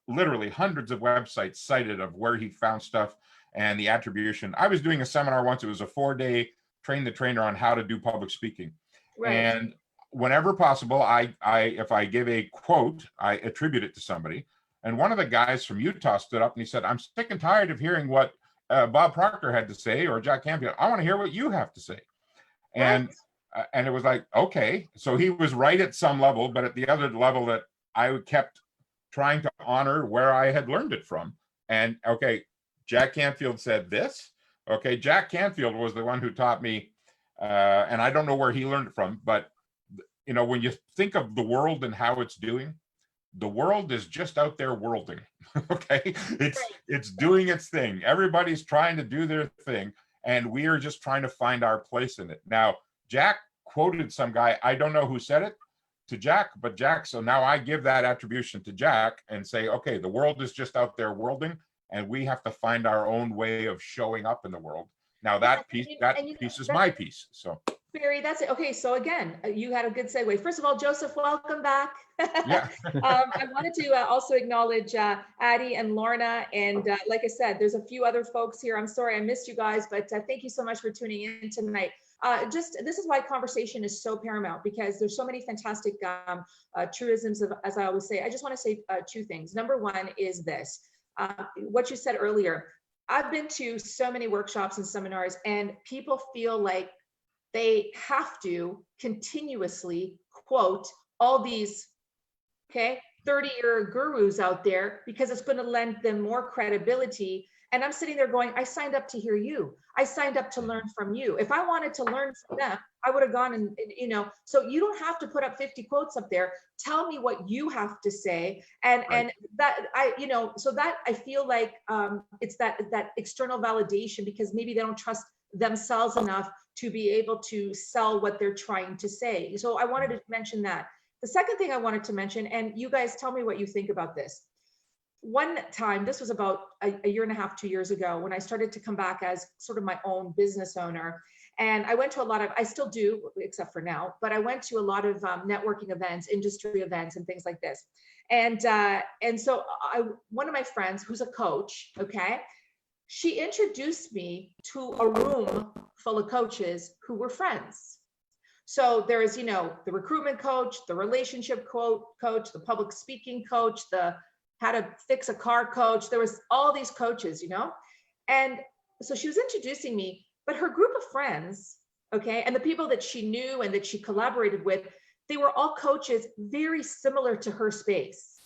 literally hundreds of websites cited of where he found stuff and the attribution. I was doing a seminar once. It was a 4-day train the trainer on how to do public speaking. Right. And whenever possible, if I give a quote, I attribute it to somebody. And one of the guys from Utah stood up and he said, I'm sick and tired of hearing what Bob Proctor had to say, or Jack Canfield. I want to hear what you have to say. And it was like, okay, so he was right at some level, but at the other level that I kept trying to honor where I had learned it from. And okay, Jack Canfield said this. Okay, Jack Canfield was the one who taught me, and I don't know where he learned it from, but you know, when you think of the world and how it's doing, the world is just out there worlding. Okay, it's doing its thing. Everybody's trying to do their thing, and we are just trying to find our place in it. Now, Jack quoted some guy, I don't know who said it to Jack, but Jack, so now I give that attribution to Jack and say, okay, the world is just out there worlding, and we have to find our own way of showing up in the world. Now that piece is my piece. So Barry, that's it. Okay, so again, you had a good segue. First of all, Joseph, welcome back. Yeah. I wanted to also acknowledge Addie and Lorna, and like I said, there's a few other folks here. I'm sorry I missed you guys, but thank you so much for tuning in tonight. This is why conversation is so paramount, because there's so many fantastic truisms, as I always say. I just want to say two things. Number one is this, what you said earlier. I've been to so many workshops and seminars, and people feel like they have to continuously quote all these, 30-year gurus out there, because it's going to lend them more credibility. And I'm sitting there going, I signed up to hear you. I signed up to learn from you. If I wanted to learn from them, I would have gone and so you don't have to put up 50 quotes up there. Tell me what you have to say. And that so that I feel like it's that external validation, because maybe they don't trust themselves enough to be able to sell what they're trying to say. So I wanted to mention that. The second thing I wanted to mention, and you guys tell me what you think about this. One time, this was about a year and a half, 2 years ago, when I started to come back as sort of my own business owner. And I went to a lot of, I still do, except for now, but I went to a lot of networking events, industry events, and things like this. And so one of my friends, who's a coach, she introduced me to a room full of coaches who were friends. So there's, the recruitment coach, the relationship coach, the public speaking coach, the how to fix a car coach. There was all these coaches, and so she was introducing me, but her group of friends, and the people that she knew and that she collaborated with, they were all coaches very similar to her space.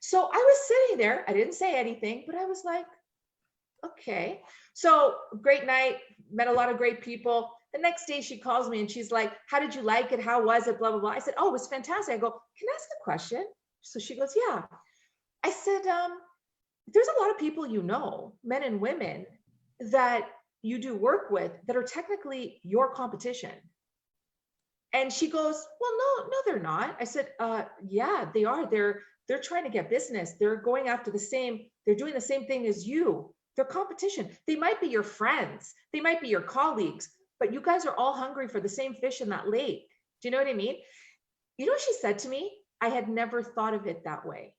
So I was sitting there, I didn't say anything, but I was like, okay. So great night, met a lot of great people. The next day she calls me and she's like, how did you like it? How was it? Blah, blah, blah. I said, oh, it was fantastic. I go, can I ask a question? So she goes, yeah. I said, there's a lot of people, men and women, that you do work with that are technically your competition. And she goes, well, no, they're not. I said, yeah, they are. They're trying to get business. They're going after they're doing the same thing as you. They're competition. They might be your friends. They might be your colleagues, but you guys are all hungry for the same fish in that lake. Do you know what I mean? You know what she said to me? I had never thought of it that way.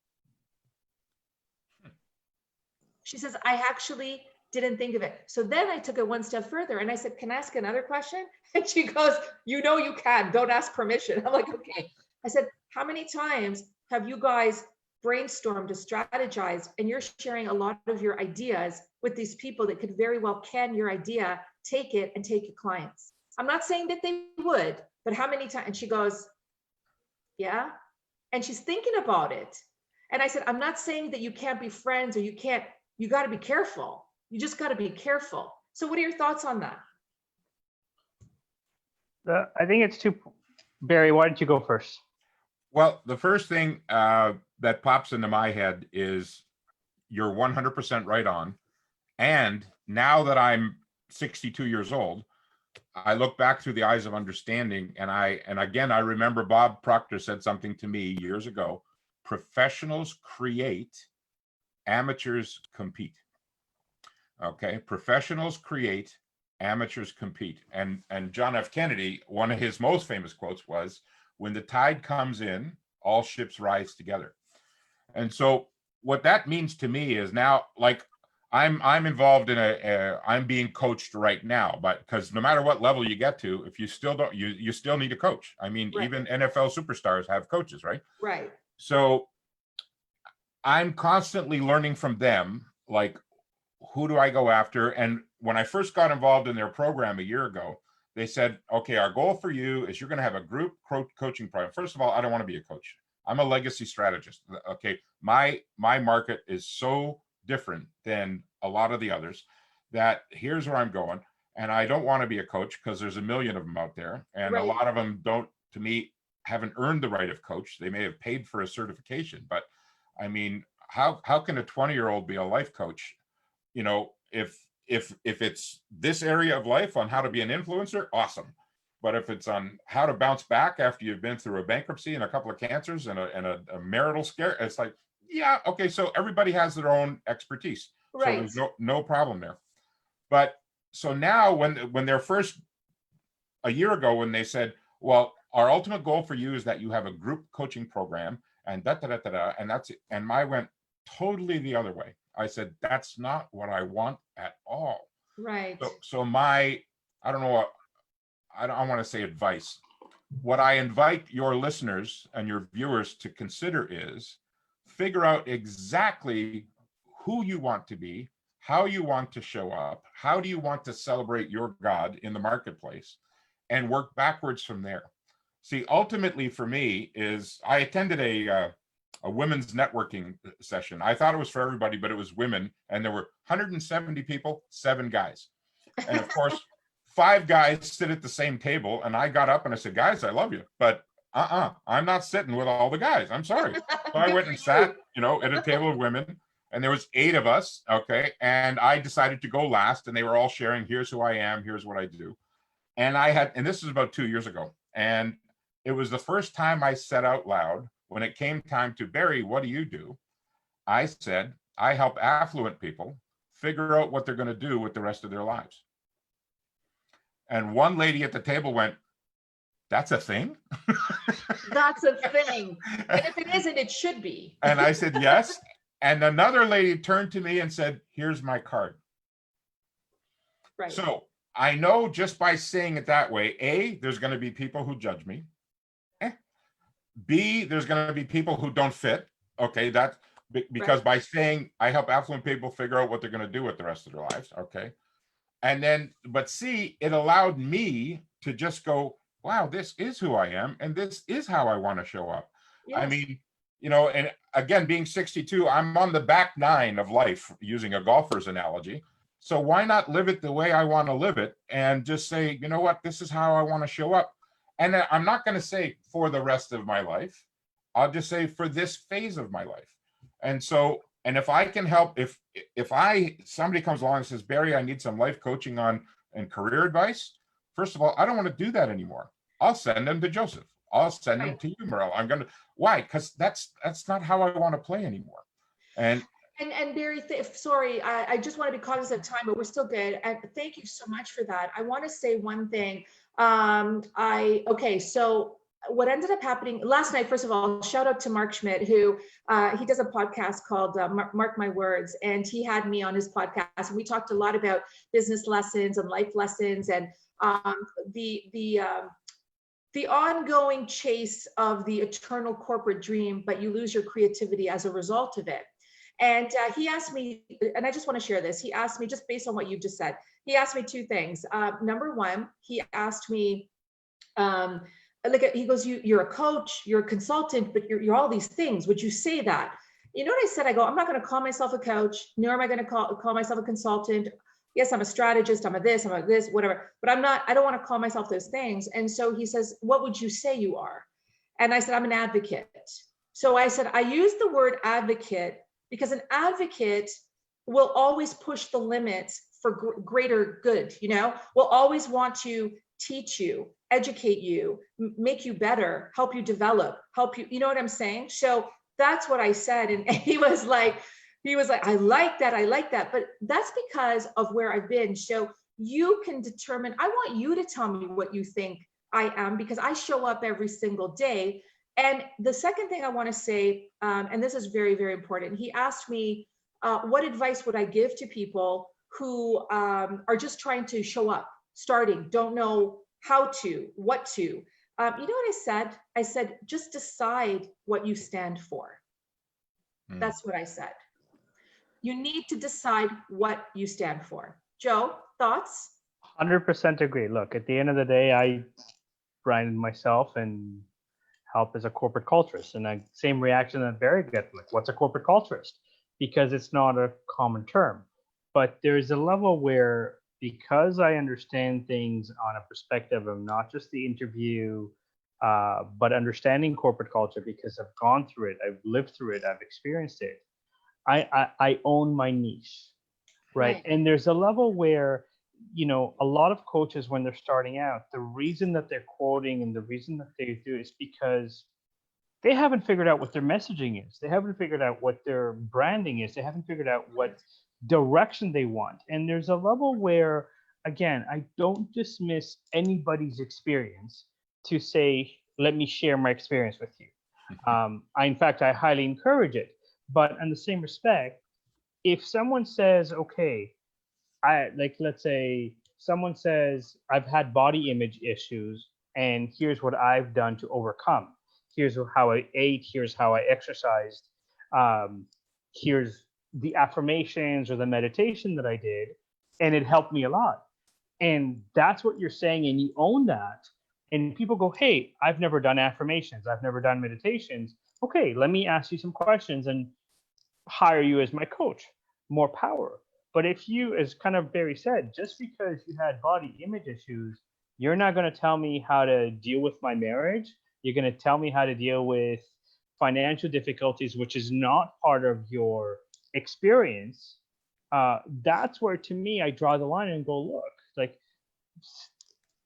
She says, I actually didn't think of it. So then I took it one step further and I said, can I ask another question? And she goes, you can, don't ask permission. I'm like, okay. I said, how many times have you guys brainstormed or strategized and you're sharing a lot of your ideas with these people that could very well can your idea, take it and take your clients? I'm not saying that they would, but how many times? And she goes, yeah. And she's thinking about it. And I said, I'm not saying that you can't be friends or you got to be careful. You just got to be careful. So what are your thoughts on that? I think it's Barry, why don't you go first? Well, the first thing that pops into my head is you're 100% right on. And now that I'm 62 years old, I look back through the eyes of understanding, and again, I remember Bob Proctor said something to me years ago: professionals create, amateurs compete. Okay, professionals create, amateurs compete. And John F. Kennedy, one of his most famous quotes was, when the tide comes in, all ships rise together. And so what that means to me is now, like, I'm involved in I'm being coached right now, but because no matter what level you get to, if you still don't, you still need a coach. I mean, right. Even NFL superstars have coaches, right? Right. So I'm constantly learning from them, like who do I go after? And when I first got involved in their program a year ago, they said, okay, our goal for you is you're going to have a group coaching program. First of all, I don't want to be a coach. I'm a legacy strategist. Okay. My market is so different than a lot of the others that here's where I'm going. And I don't want to be a coach because there's a million of them out there. And a lot of them don't, to me, haven't earned the right of coach. They may have paid for a certification, but I mean, how can a 20-year-old be a life coach? You know, if it's this area of life on how to be an influencer, awesome. But if it's on how to bounce back after you've been through a bankruptcy and a couple of cancers and a marital scare, it's like, yeah, okay, so everybody has their own expertise. Right. So there's no problem there. But so now when they're first, a year ago, when they said, well, our ultimate goal for you is that you have a group coaching program and and that's it. And I went totally the other way. I said, that's not what I want at all. Right. So my, I don't know what, I don't want to say advice. What I invite your listeners and your viewers to consider is figure out exactly who you want to be, how you want to show up, how do you want to celebrate your God in the marketplace, and work backwards from there. See, ultimately for me is I attended a women's networking session. I thought it was for everybody, but it was women, and there were 170 people, 7 guys. And of course, 5 guys sit at the same table, and I got up and I said, guys, I love you, but I'm not sitting with all the guys. I'm sorry. So I went and sat, at a table of women, and there was 8 of us, okay? And I decided to go last, and they were all sharing, here's who I am, here's what I do. And and this was about 2 years ago, and it was the first time I said out loud, when it came time to, Barry, what do you do? I said, I help affluent people figure out what they're going to do with the rest of their lives. And one lady at the table went, that's a thing? That's a thing. And if it isn't, it should be. And I said, yes. And another lady turned to me and said, here's my card. Right. So I know just by saying it that way, A, there's going to be people who judge me. B, there's going to be people who don't fit. Okay, that's because by saying I help affluent people figure out what they're going to do with the rest of their lives. Okay. And then, but C, it allowed me to just go, wow, this is who I am. And this is how I want to show up. Yes. I mean, and again, being 62, I'm on the back 9 of life, using a golfer's analogy. So why not live it the way I want to live it and just say, you know what, this is how I want to show up. And I'm not going to say for the rest of my life. I'll just say for this phase of my life. And so, and if I can help, if somebody comes along and says, Barry, I need some life coaching and career advice. First of all, I don't want to do that anymore. I'll send them to Joseph. I'll send them to you, Merle. Why? Because that's not how I want to play anymore. And Barry, sorry, I just want to be cognizant of time, but we're still good. And thank you so much for that. I want to say one thing. So what ended up happening last night, first of all, shout out to Mark Schmidt, who he does a podcast called Mark My Words, and he had me on his podcast, and we talked a lot about business lessons and life lessons and the ongoing chase of the eternal corporate dream, but you lose your creativity as a result of it. And he asked me, and I just want to share this. He asked me, just based on what you've just said, he asked me 2 things. Number one, he asked me, he goes, you're a coach, you're a consultant, but you're all these things. Would you say that? You know what I said? I go, I'm not going to call myself a coach, nor am I going to call myself a consultant. Yes, I'm a strategist, I'm a this, whatever, but I don't want to call myself those things. And so he says, what would you say you are? And I said, I'm an advocate. So I said, I use the word advocate because an advocate will always push the limits for greater good, will always want to teach you, educate you, make you better, help you develop, help you, you know what I'm saying? So that's what I said. And he was like, I like that. But that's because of where I've been. So you can determine, I want you to tell me what you think I am, because I show up every single day. And the second thing I want to say, and this is very, very important. He asked me, what advice would I give to people who are just trying to show up, starting, don't know how to, what to. You know what I said? I said, just decide what you stand for. That's what I said. you need to decide what you stand for. Joe, thoughts? 100% agree. Look, at the end of the day, I branded myself and help as a corporate culturist, and the same reaction that Barry gets, like, what's a corporate culturist? Because it's not a common term. But there's a level where, because I understand things on a perspective of not just the interview, but understanding corporate culture, because I've gone through it, I've lived through it, I've experienced it. I own my niche, right? And there's a level where, you know, a lot of coaches, when they're starting out, the reason that they're quoting and the reason that they do is because they haven't figured out what their messaging is. They haven't figured out what their branding is. They haven't figured out what direction they want. And there's a level where, again, I don't dismiss anybody's experience to say, let me share my experience with you. In fact, I highly encourage it. But in the same respect, if someone says, okay, let's say someone says, I've had body image issues and here's what I've done to overcome. Here's how I ate, here's how I exercised, here's the affirmations or the meditation that I did, and it helped me a lot. And that's what you're saying, and you own that. And people go, hey, I've never done affirmations, I've never done meditations. Okay, let me ask you some questions and hire you as my coach. More power. But if you, as kind of Barry said, just because you had body image issues, you're not going to tell me how to deal with my marriage. You're going to tell me how to deal with financial difficulties, which is not part of your experience. That's where, to me, I draw the line and go, look,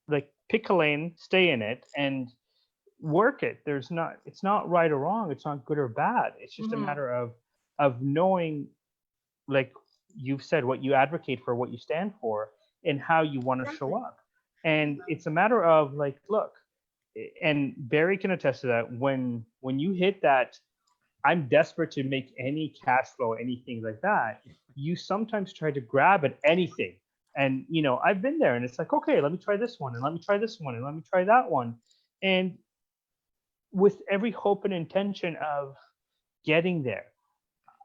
like pick a lane, stay in it, and work it. It's not right or wrong. It's not good or bad. It's just a matter of knowing, like you've said, what you advocate for, what you stand for, and how you want to show up. And it's a matter of, like, look, and Barry can attest to that, when you hit that, I'm desperate to make any cash flow, anything like that, you sometimes try to grab at anything. And, you know, I've been there, and it's like, okay, let me try this one, and let me try this one, and let me try that one. And with every hope and intention of getting there.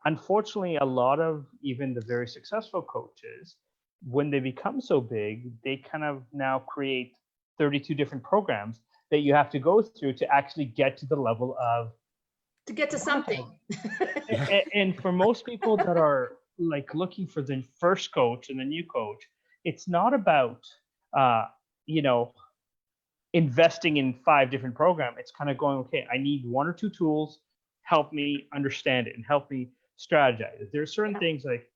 Unfortunately, a lot of even the very successful coaches, when they become so big, they kind of now create 32 different programs that you have to go through to actually get to the level of, to get to something. and for most people that are like looking for the first coach and the new coach, it's not about you know, investing in 5 different programs. It's kind of going, okay, I need 1 or 2 tools, help me understand it and help me strategize. There are certain things like,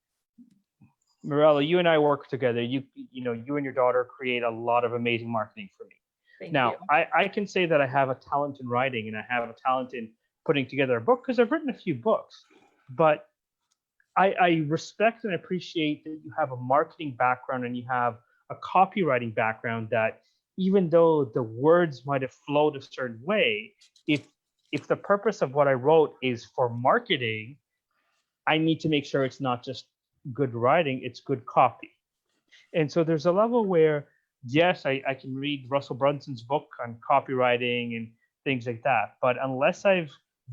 Morella, you and I work together. You know, you and your daughter create a lot of amazing marketing for me. Thank now, you. I can say that I have a talent in writing and I have a talent in putting together a book because I've written a few books. But I respect and appreciate that you have a marketing background and you have a copywriting background, that even though the words might have flowed a certain way, if the purpose of what I wrote is for marketing, I need to make sure it's not just good writing, it's good copy. And so there's a level where, yes, I can read Russell Brunson's book on copywriting and things like that. But unless I've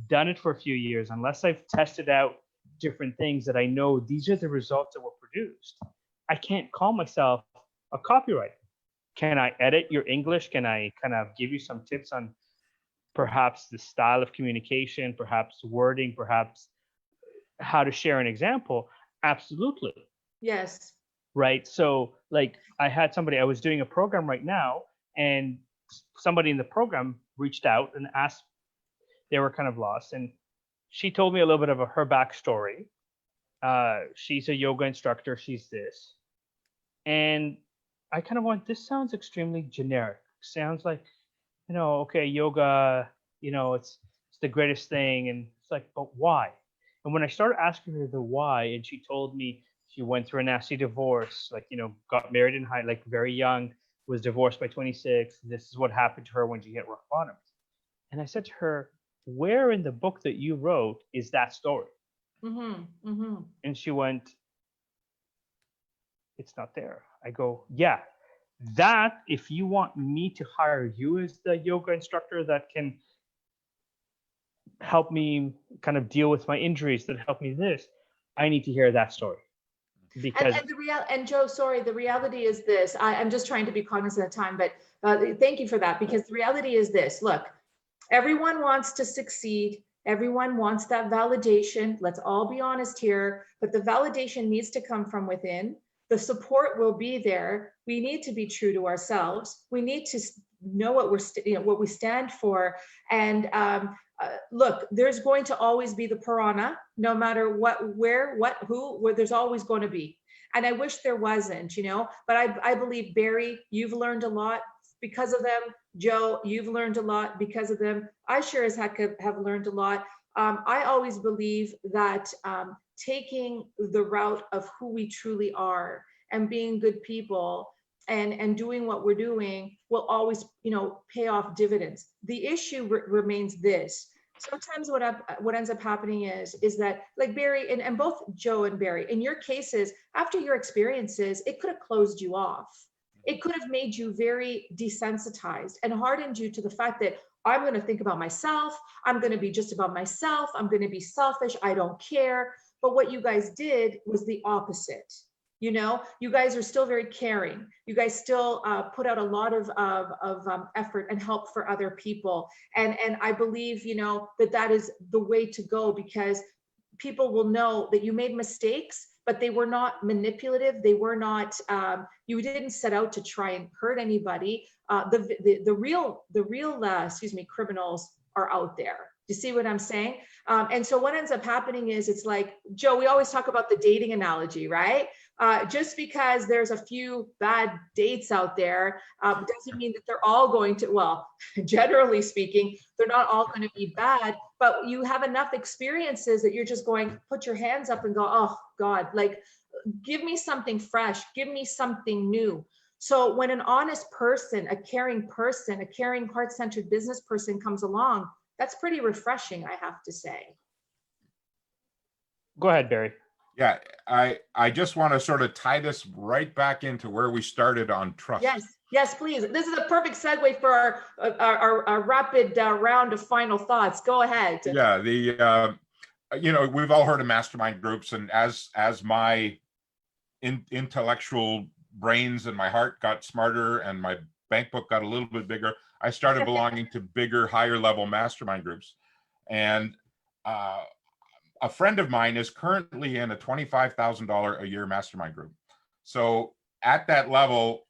done it for a few years, unless I've tested out different things that I know these are the results that were produced, I can't call myself a copywriter. Can I edit your English? Can I kind of give you some tips on perhaps the style of communication, perhaps wording, perhaps how to share an example? Absolutely. Yes. Right. So like I was doing a program right now, and somebody in the program reached out and asked, they were kind of lost. And she told me a little bit of her backstory. She's a yoga instructor. She's this. And I kind of went, this sounds extremely generic. Sounds like, you know, okay, yoga, you know, it's the greatest thing. And it's like, but why? And when I started asking her the why, and she told me she went through a nasty divorce, like, you know, got married in high, like very young, was divorced by 26. This is what happened to her when she hit rock bottom. And I said to her, where in the book that you wrote is that story? And she went, it's not there. I go, yeah, that, if you want me to hire you as the yoga instructor that can help me kind of deal with my injuries, that help me this, I need to hear that story. Because And Joe, sorry, the reality is this. I'm just trying to be cognizant of time, but thank you for that, because the reality is this. Look, everyone wants to succeed. Everyone wants that validation. Let's all be honest here, but the validation needs to come from within. The support will be there. We need to be true to ourselves. We need to know what what we stand for. And look, there's going to always be the piranha, no matter what, where, what, who, where, there's always going to be. And I wish there wasn't, but I believe, Barry, you've learned a lot because of them. Joe, you've learned a lot because of them. I sure as heck have learned a lot. I always believe that taking the route of who we truly are and being good people and doing what we're doing will always, pay off dividends. The issue remains this. Sometimes what ends up happening is that, like Barry and both Joe and Barry, in your cases, after your experiences, it could have closed you off. It could have made you very desensitized and hardened you to the fact that I'm going to think about myself. I'm going to be just about myself. I'm going to be selfish. I don't care. But what you guys did was the opposite. You guys are still very caring. You guys still put out a lot of effort and help for other people. And I believe, that is the way to go, because people will know that you made mistakes, but they were not manipulative. They were not, you didn't set out to try and hurt anybody. The real criminals are out there. You see what I'm saying? And so what ends up happening is, it's like, Joe, we always talk about the dating analogy, right? Just because there's a few bad dates out there doesn't mean that they're all going to, well, generally speaking, they're not all going to be bad, but you have enough experiences that you're just going, put your hands up and go, oh God, like, give me something fresh, give me something new. So when an honest person, a caring heart-centered business person comes along, that's pretty refreshing, I have to say. Go ahead, Barry. Yeah, I just want to sort of tie this right back into where we started on trust. Yes, please. This is a perfect segue for our rapid round of final thoughts. Go ahead. Yeah, we've all heard of mastermind groups, and as my intellectual brains and my heart got smarter and my bank book got a little bit bigger, I started belonging to bigger, higher level mastermind groups. And a friend of mine is currently in a $25,000 a year mastermind group. So at that level,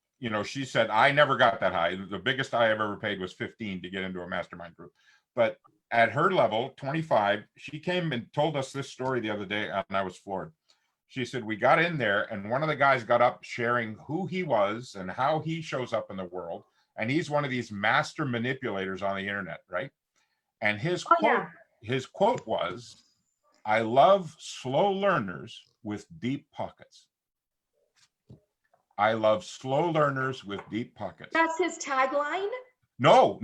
she said, I never got that high. The biggest I ever paid was 15 to get into a mastermind group. But at her level, 25, she came and told us this story the other day, and I was floored. She said, we got in there and one of the guys got up sharing who he was and how he shows up in the world. And he's one of these master manipulators on the internet, right? And his quote was, I love slow learners with deep pockets. I love slow learners with deep pockets. That's his tagline? No.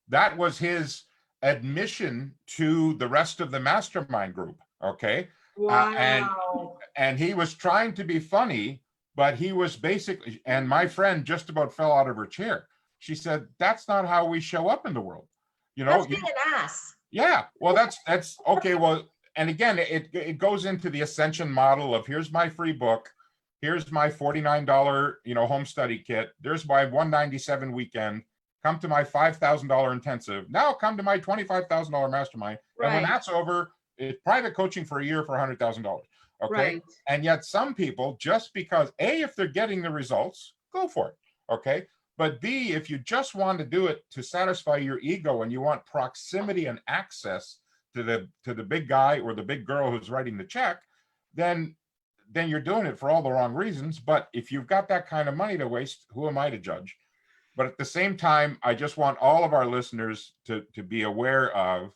That was his admission to the rest of the mastermind group, okay? Wow. And he was trying to be funny, but he was basically, and my friend just about fell out of her chair. She said, that's not how we show up in the world. That's being an ass. Yeah, well, that's okay. Well, and again, it goes into the ascension model of, here's my free book, here's my $49, home study kit, there's my $197 weekend, come to my $5,000 intensive, now come to my $25,000 mastermind. Right. And when that's over, it's private coaching for a year for $100,000. Okay. Right. And yet some people, just because if they're getting the results, go for it. Okay. But B, if you just want to do it to satisfy your ego and you want proximity and access to the big guy or the big girl who's writing the check, then you're doing it for all the wrong reasons. But if you've got that kind of money to waste, who am I to judge? But at the same time, I just want all of our listeners to be aware of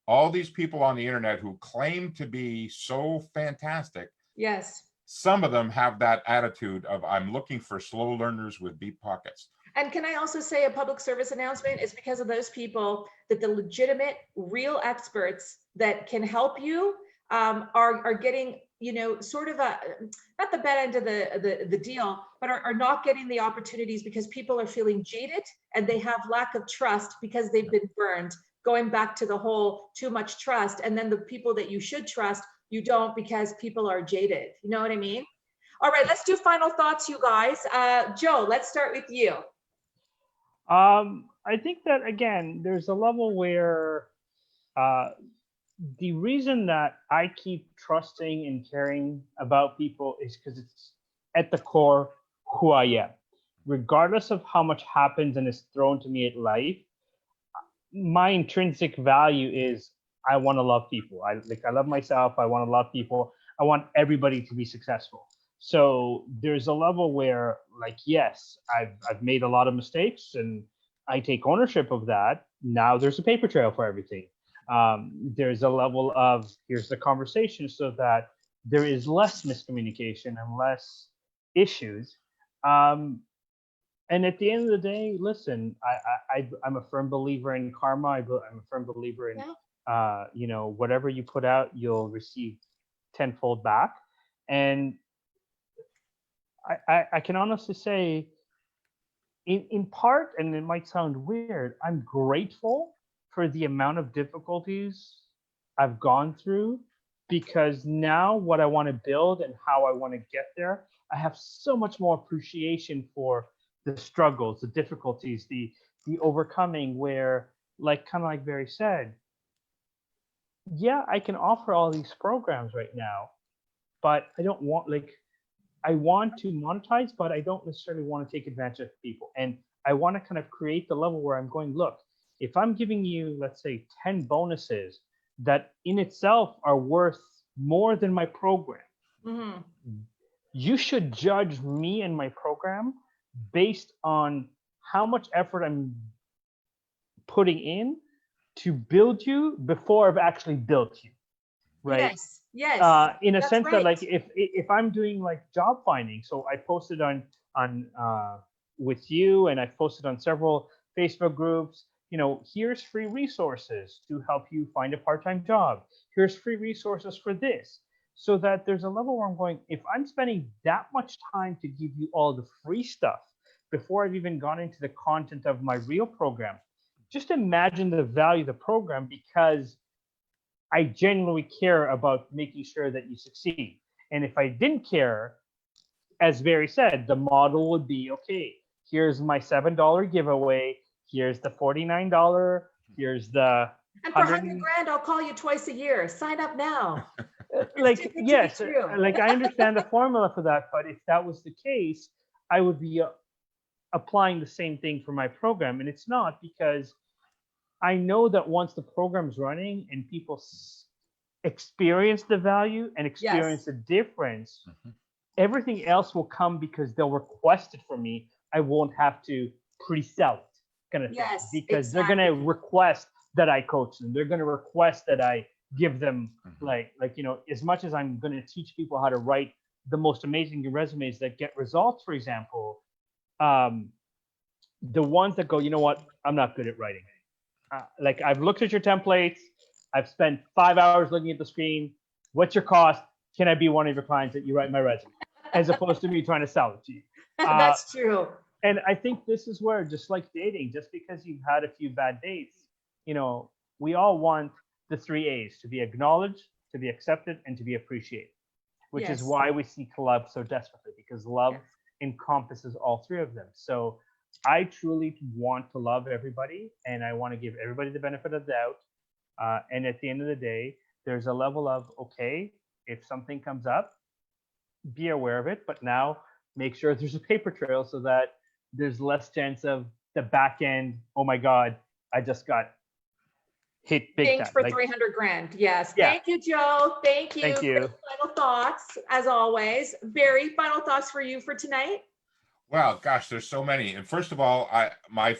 all these people on the internet who claim to be so fantastic. Yes. Some of them have that attitude of, I'm looking for slow learners with deep pockets. And can I also say a public service announcement? It's because of those people that the legitimate, real experts that can help you are getting, sort of not the bad end of the deal, but are not getting the opportunities because people are feeling jaded and they have lack of trust because they've been burned, going back to the whole too much trust. And then the people that you should trust, You don't because people are jaded. You know what I mean? All right, let's do final thoughts, you guys. Joe, let's start with you. I think that, again, there's a level where the reason that I keep trusting and caring about people is because it's at the core who I am. Regardless of how much happens and is thrown to me at life, my intrinsic value is I want to love people. I love myself. I want to love people. I want everybody to be successful. So there's a level where, like, yes, I've made a lot of mistakes and I take ownership of that. Now there's a paper trail for everything. There's a level of, here's the conversation so that there is less miscommunication and less issues. And at the end of the day, listen, I'm a firm believer in karma. I'm a firm believer in, you know, whatever you put out, you'll receive tenfold back. And I can honestly say, in part, and it might sound weird, I'm grateful for the amount of difficulties I've gone through, because now what I want to build and how I want to get there, I have so much more appreciation for the struggles, the difficulties, the overcoming, where, like, kind of like Barry said, yeah, I can offer all these programs right now, but I don't want, like, I want to monetize, but I don't necessarily want to take advantage of people. And I want to kind of create the level where I'm going, look, if I'm giving you, let's say, 10 bonuses that in itself are worth more than my program, you should judge me and my program based on how much effort I'm putting in to build you before I've actually built you, right? Yes, yes. In a That's sense right. that, like, if I'm doing like job finding, so I posted on with you, and I posted on several Facebook groups, you know, here's free resources to help you find a part-time job. Here's free resources for this. So that there's a level where I'm going, if I'm spending that much time to give you all the free stuff before I've even gone into the content of my real program, just imagine the value of the program, because I genuinely care about making sure that you succeed. And if I didn't care, as Barry said, the model would be, okay, here's my $7 giveaway, here's the $49, here's the And for 100 grand, I'll call you twice a year. Sign up now. Like, yes, like, I understand the formula for that, but if that was the case, I would be applying the same thing for my program. And it's not, because I know that once the program's running and people experience the value and experience the difference, everything else will come because they'll request it from me. I won't have to pre-sell it, kind of thing, because they're going to request that I coach them. They're going to request that I give them, like, you know, as much as I'm going to teach people how to write the most amazing resumes that get results, for example, the ones that go, you know what, I'm not good at writing. Like, I've looked at your templates. I've spent 5 hours looking at the screen. What's your cost? Can I be one of your clients that you write my resume? As opposed to me trying to sell it to you. That's true. And I think this is where, just like dating, just because you've had a few bad dates, you know, we all want the 3 A's: to be acknowledged, to be accepted, and to be appreciated, which is why we seek love so desperately, because love encompasses all 3 of them. So I truly want to love everybody, and I want to give everybody the benefit of the doubt. And at the end of the day, there's a level of, okay, if something comes up, be aware of it, but now make sure there's a paper trail so that there's less chance of the back end, oh my God, I just got hit big Thanks time. for Like, 300 grand. Yes. Yeah. Thank you, Joe. Thank you. Thank you. Great final thoughts, as always. Barry, final thoughts for you for tonight? Well, gosh, there's so many. And first of all, my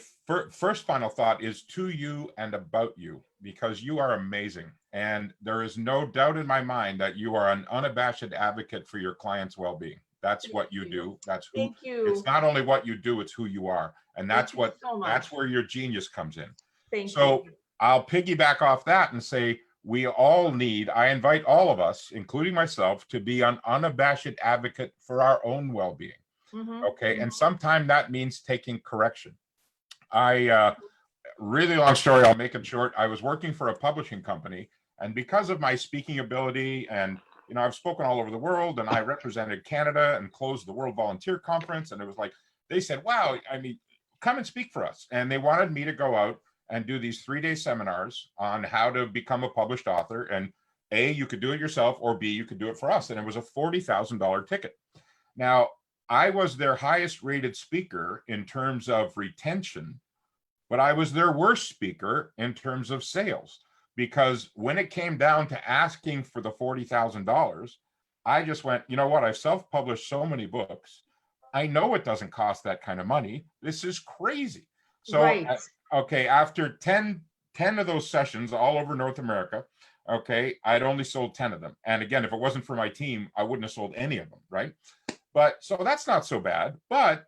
first final thought is to you and about you, because you are amazing. And there is no doubt in my mind that you are an unabashed advocate for your clients' well-being. That's what you do. That's who. Thank you. It's not only what you do, it's who you are. And that's Thank you so much. that's where your genius comes in. Thank So you. I'll piggyback off that and say, we all need, I invite all of us, including myself, to be an unabashed advocate for our own well-being. Okay. And sometimes that means taking correction. Really long story, I'll make it short. I was working for a publishing company, And because of my speaking ability, and I've spoken all over the world, and I represented Canada and closed the World Volunteer Conference, and it was like, they said, wow, I mean, come and speak for us. And they wanted me to go out and do these 3-day seminars on how to become a published author. And A, you could do it yourself, or B, you could do it for us. And it was a $40,000 ticket. Now, I was their highest rated speaker in terms of retention, but I was their worst speaker in terms of sales, because when it came down to asking for the $40,000, I just went, you know what? I've self-published so many books. I know it doesn't cost that kind of money. This is crazy. So, Right. Okay, after 10 of those sessions all over North America, okay, I'd only sold 10 of them. And again, if it wasn't for my team, I wouldn't have sold any of them, right? But so that's not so bad. But,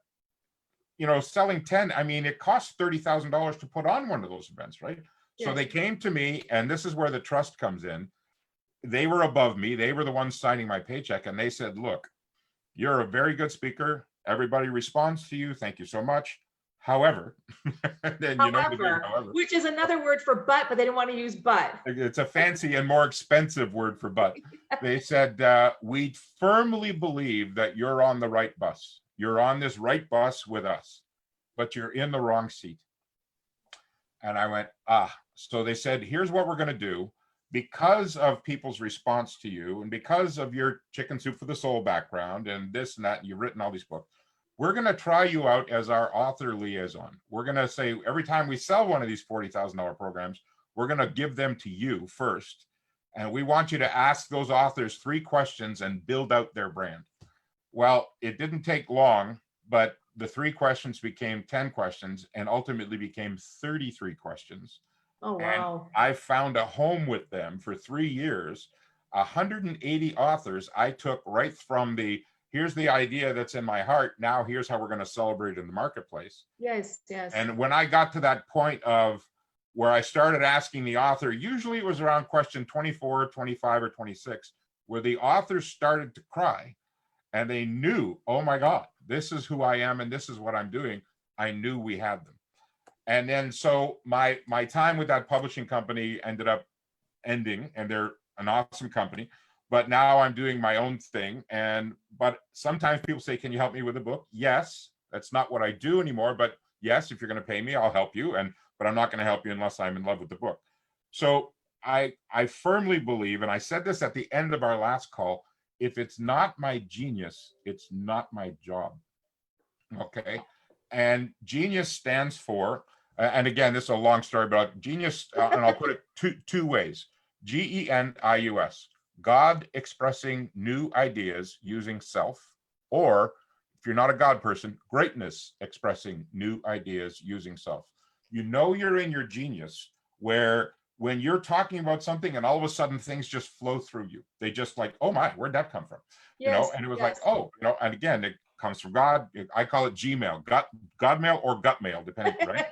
selling 10, I mean, it costs $30,000 to put on one of those events, right? So Yes. they came to me, and this is where the trust comes in. They were above me. They were the ones signing my paycheck. And they said, look, you're a very good speaker. Everybody responds to you. Thank you so much. However, then However, which is another word for but they didn't want to use but. It's a fancy and more expensive word for but. They said, we firmly believe that you're on the right bus. You're on this right bus with us, but you're in the wrong seat. And I went, so they said, here's what we're going to do. Because of people's response to you, and because of your chicken soup for the soul background and this and that, and you've written all these books, we're going to try you out as our author liaison. We're going to say, every time we sell one of these $40,000 programs, we're going to give them to you first. And we want you to ask those authors 3 questions and build out their brand. Well, it didn't take long, but the 3 questions became 10 questions and ultimately became 33 questions. Oh, wow. And I found a home with them for 3 years. 180 authors I took right from here's the idea that's in my heart. Now here's how we're going to celebrate in the marketplace. Yes, yes. And when I got to that point of where I started asking the author, usually it was around question 24, 25, or 26, where the authors started to cry and they knew, oh my God, this is who I am and this is what I'm doing. I knew we had them. And then so my time with that publishing company ended up ending, and they're an awesome company. But now I'm doing my own thing. But sometimes people say, can you help me with a book? Yes, that's not what I do anymore. But yes, if you're going to pay me, I'll help you. But I'm not going to help you unless I'm in love with the book. So I firmly believe, and I said this at the end of our last call, if it's not my genius, it's not my job. Okay. And genius stands for, and again, this is a long story about genius, and I'll put it two ways. GENIUS. God expressing new ideas using self, or if you're not a God person, greatness expressing new ideas using self. You're in your genius where when you're talking about something and all of a sudden things just flow through you. They just like, oh my, where'd that come from? Yes, and it was yes. like, oh, and again, it comes from God. I call it Gmail, God mail or gut mail, depending, right?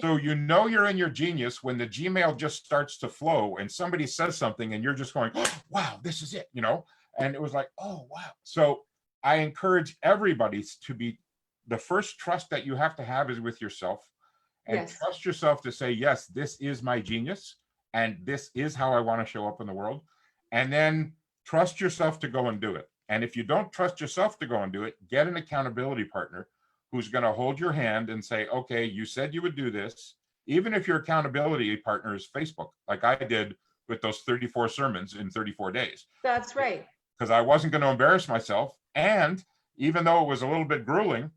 So you're in your genius when the Gmail just starts to flow and somebody says something and you're just going, oh, wow, this is it, and it was like, oh, wow. So I encourage everybody to be, the first trust that you have to have is with yourself, and Yes. trust yourself to say, yes, this is my genius and this is how I want to show up in the world. And then trust yourself to go and do it. And if you don't trust yourself to go and do it, get an accountability partner who's going to hold your hand and say, okay, you said you would do this. Even if your accountability partner is Facebook, like I did with those 34 sermons in 34 days. That's right. Because I wasn't going to embarrass myself. And even though it was a little bit grueling,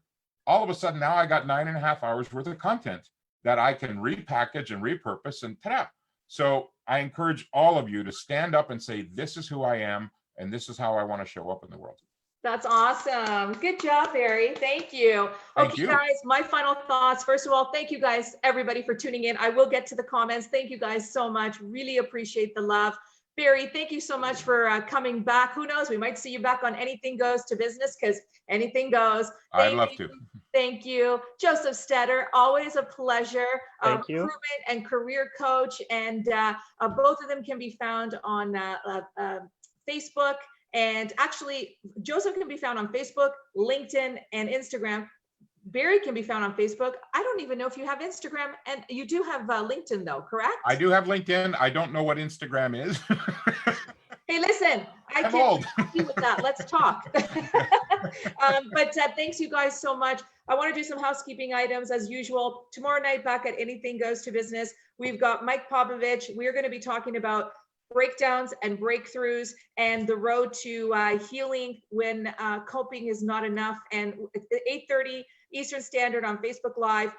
all of a sudden now I got 9.5 hours worth of content that I can repackage and repurpose, and ta-da. So I encourage all of you to stand up and say, this is who I am, and this is how I want to show up in the world. That's awesome. Good job, Barry. Thank you. Thank you. Guys, my final thoughts. First of all, thank you guys, everybody, for tuning in. I will get to the comments. Thank you guys so much. Really appreciate the love. Barry, thank you so much for coming back. Who knows? We might see you back on Anything Goes to Business, because anything goes. I'd love to. Thank you. Joseph Stetter, always a pleasure. Thank you. Recruitment and career coach. And both of them can be found on Facebook. And actually, Joseph can be found on Facebook, LinkedIn, and Instagram. Barry can be found on Facebook. I don't even know if you have Instagram, and you do have LinkedIn though, correct? I do have LinkedIn. I don't know what Instagram is. Hey, listen, I I'm can old. help you with that. Let's talk. But thanks you guys so much. I want to do some housekeeping items as usual. Tomorrow night back at Anything Goes to Business, we've got Mike Popovich. We're going to be talking about breakdowns and breakthroughs and the road to healing when coping is not enough. And 8:30 Eastern Standard on Facebook Live.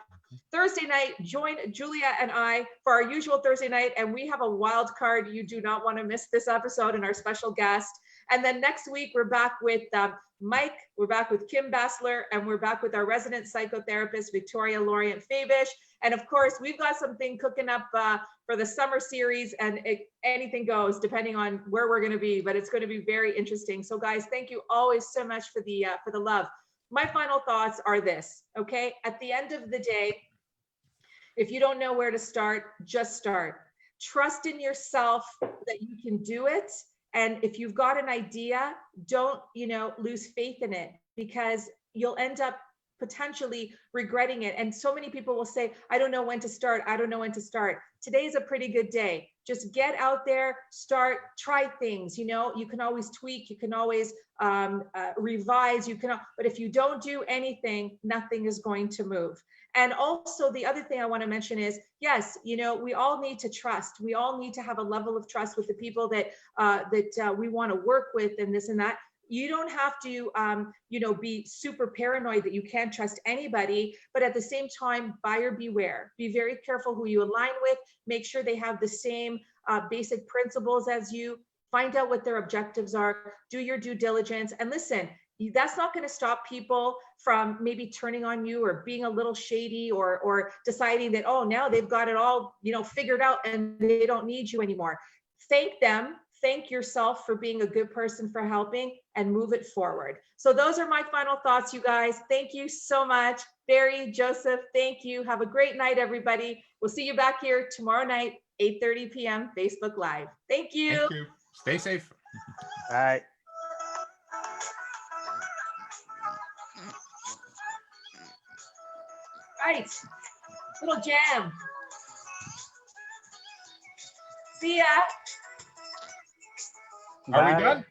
Thursday night, join Julia and I for our usual Thursday night, and we have a wild card. You do not want to miss this episode and our special guest. And then next week, we're back with Mike, we're back with Kim Bassler, and we're back with our resident psychotherapist, Victoria Lorient Fabish. And of course, we've got something cooking up for the summer series, and anything goes depending on where we're going to be, but it's going to be very interesting. So guys, thank you always so much for the love. My final thoughts are this, okay? At the end of the day, if you don't know where to start, just start. Trust in yourself that you can do it. And if you've got an idea, don't, lose faith in it, because you'll end up potentially regretting it. And so many people will say, I don't know when to start. I don't know when to start. Today is a pretty good day. Just get out there, start, try things. You can always tweak, you can always revise, but if you don't do anything, nothing is going to move. And also the other thing I want to mention is, yes, we all need to trust. We all need to have a level of trust with the people that we want to work with, and this and that. You don't have to, be super paranoid that you can't trust anybody, but at the same time, buyer beware. Be very careful who you align with. Make sure they have the same basic principles as you. Find out what their objectives are. Do your due diligence. And listen, that's not going to stop people from maybe turning on you or being a little shady or deciding that, oh, now they've got it all, figured out and they don't need you anymore. Thank them. Thank yourself for being a good person, for helping, and move it forward. So those are my final thoughts, you guys. Thank you so much. Barry, Joseph, thank you. Have a great night, everybody. We'll see you back here tomorrow night, 8:30 p.m. Facebook Live. Thank you. Thank you. Stay safe. Bye. Right. Little jam. See ya. Are we done?